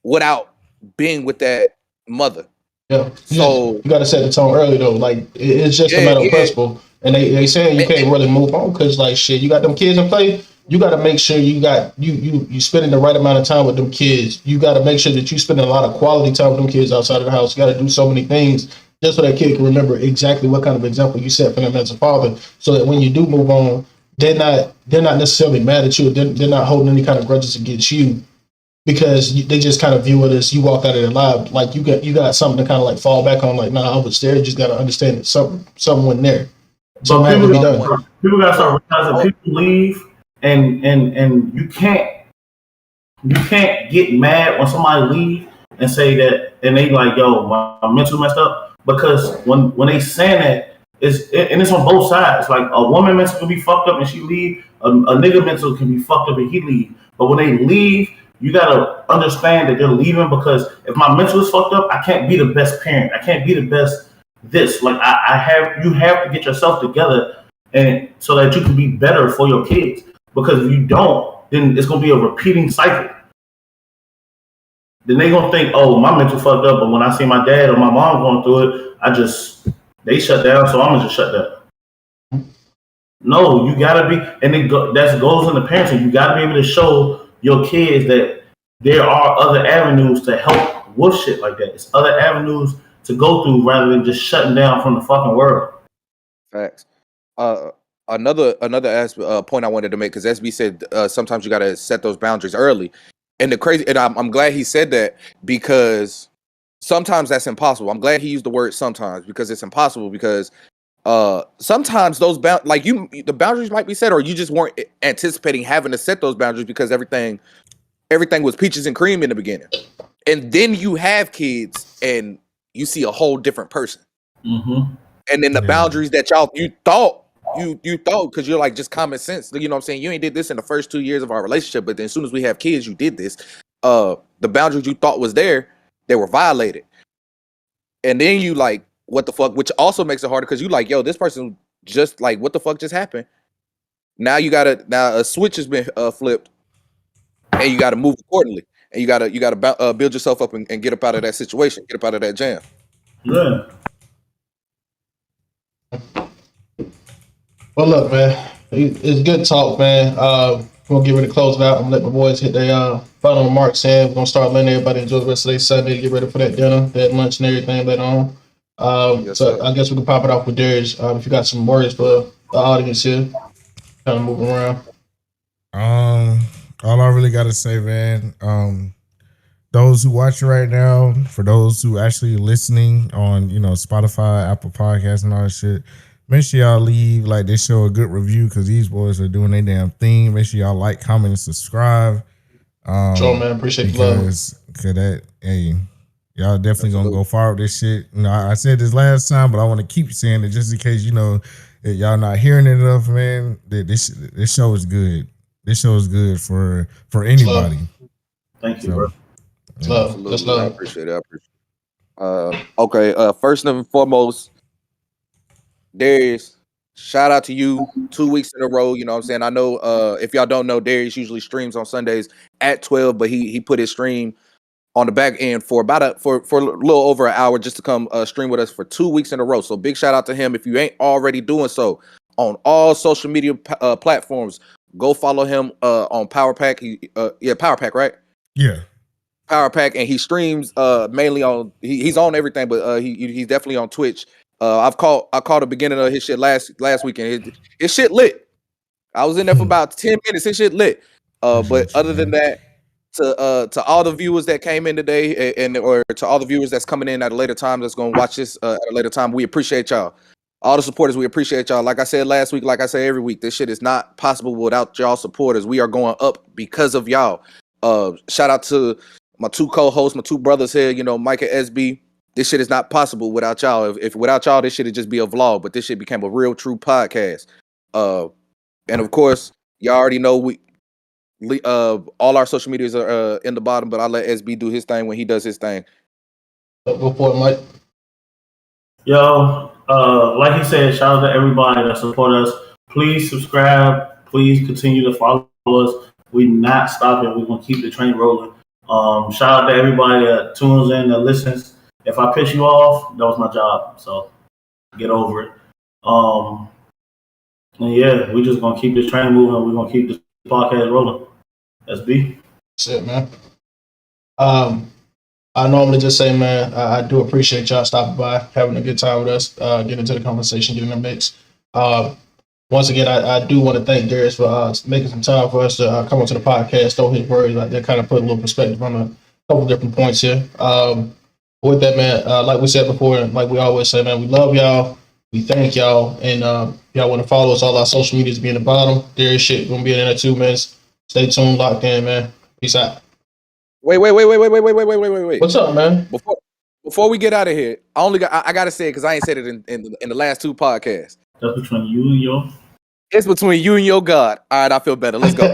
without being with that mother. Yeah. So you got to set the tone early though. Like it's just a matter of principle. And they saying you can't really move on because like shit, you got them kids in play. You got to make sure you spending the right amount of time with them kids. You got to make sure that you spending a lot of quality time with them kids outside of the house. You got to do so many things just so that kid can remember exactly what kind of example you set for them as a father. So that when you do move on, they're not necessarily mad at you. They're not holding any kind of grudges against you. Because they just kind of view it as you walk out of their life, like you got something to kind of like fall back on. Like, nah, I was there. You just got to understand that something wasn't there. So people got to start realizing people leave, and you can't get mad when somebody leave and say that, and they like, yo, my mental messed up, because when they saying that, it's on both sides. Like a woman mental can be fucked up and she leave, a nigga mental can be fucked up and he leave. But when they leave, you gotta understand that they're leaving because if my mental is fucked up, I can't be the best parent. I can't be the best this. Like you have to get yourself together and so that you can be better for your kids. Because if you don't, then it's gonna be a repeating cycle. then they gonna think, oh, my mental fucked up. But when I see my dad or my mom going through it, they shut down, so I'm gonna just shut down. No, you gotta be, and that goes in the parenting. You gotta be able to show your kids that there are other avenues to help with shit like that. It's other avenues to go through rather than just shutting down from the fucking world. Facts. Another point I wanted to make, because SB said sometimes you gotta set those boundaries early, and I'm glad he said that, because sometimes that's impossible. I'm glad he used the word sometimes, because it's impossible, because sometimes those the boundaries might be set, or you just weren't anticipating having to set those boundaries because everything was peaches and cream in the beginning, and then you have kids and you see a whole different person. Mm-hmm. And then the boundaries that you thought because you're like, just common sense, you know what I'm saying, you ain't did this in the first 2 years of our relationship, but then as soon as we have kids, you did this. The boundaries you thought was there, they were violated, and then you like, what the fuck, which also makes it harder, because you like, yo, this person just like, what the fuck just happened? Now a switch has been flipped, and you gotta move accordingly, and you gotta build yourself up and get up out of that situation, get up out of that jam. Yeah. Well, look, man, it's good talk, man. We're gonna get ready to close it out. I'm gonna let my boys hit their final remarks in. We're gonna start letting everybody enjoy the rest of their Sunday, get ready for that dinner, that lunch, and everything later on. Yes, so sir. I guess we can pop it off with Darius. If you got some words for the audience here, kind of moving around. All I really gotta say, man, those who watching right now, for those who actually listening on, Spotify, Apple Podcasts, and all that shit, make sure y'all leave like this show a good review, because these boys are doing their damn thing. Make sure y'all like, comment, and subscribe. Sure, man. Appreciate the love. Because y'all definitely gonna go far with this shit. I said this last time, but I want to keep saying it just in case that y'all not hearing it enough, man. This show is good. This show is good for anybody. Thank you, bro. Love. I appreciate it. Okay. First and foremost, Darius, shout out to you. 2 weeks in a row. You know what I'm saying? I know if y'all don't know, Darius usually streams on Sundays at 12, but he put his stream on the back end for for a little over an hour just to come stream with us for 2 weeks in a row. So big shout out to him. If you ain't already doing so, on all social media platforms, go follow him on PowerrPack. PowerrPack, right? Yeah. PowerrPack, and he streams mainly on. He's on everything, but he's definitely on Twitch. I caught the beginning of his shit last weekend. His shit lit. I was in there for about 10 minutes. His shit lit. But other than that, to all the viewers that came in today, or to all the viewers that's coming in at a later time, that's going to watch this at a later time, we appreciate y'all. All the supporters, we appreciate y'all. Like I said last week, like I say every week, this shit is not possible without y'all supporters. We are going up because of y'all. Shout out to my two co-hosts, my two brothers here, Mike and SB. This shit is not possible without y'all. If without y'all, this shit would just be a vlog, but this shit became a real, true podcast. And of course, y'all already know all our social medias are in the bottom, but I'll let SB do his thing when he does his thing. Go for it, Mike. Yo, like he said, shout out to everybody that support us. Please subscribe. Please continue to follow us. We're not stopping. We're going to keep the train rolling. Shout out to everybody that tunes in and listens. If I piss you off, that was my job. So get over it. And yeah, we're just going to keep this train moving. We're going to keep this podcast rolling. SB. That's it, man. I normally just say, man, I do appreciate y'all stopping by, having a good time with us, getting into the conversation, getting in the mix. Once again, I do want to thank Darius for making some time for us to come onto the podcast, throw his words like that, kind of put a little perspective on a couple different points here. With that, man, like we said before, and like we always say, man, we love y'all. We thank y'all. And y'all want to follow us, all our social medias be in the bottom. Darius shit going to be in there 2 minutes. Stay tuned, locked in, man. Peace out. Wait. What's up, man? Before we get out of here, I gotta say it because I ain't said it in the last 2 podcasts. That's between you and your. It's between you and your God. All right, I feel better. Let's go.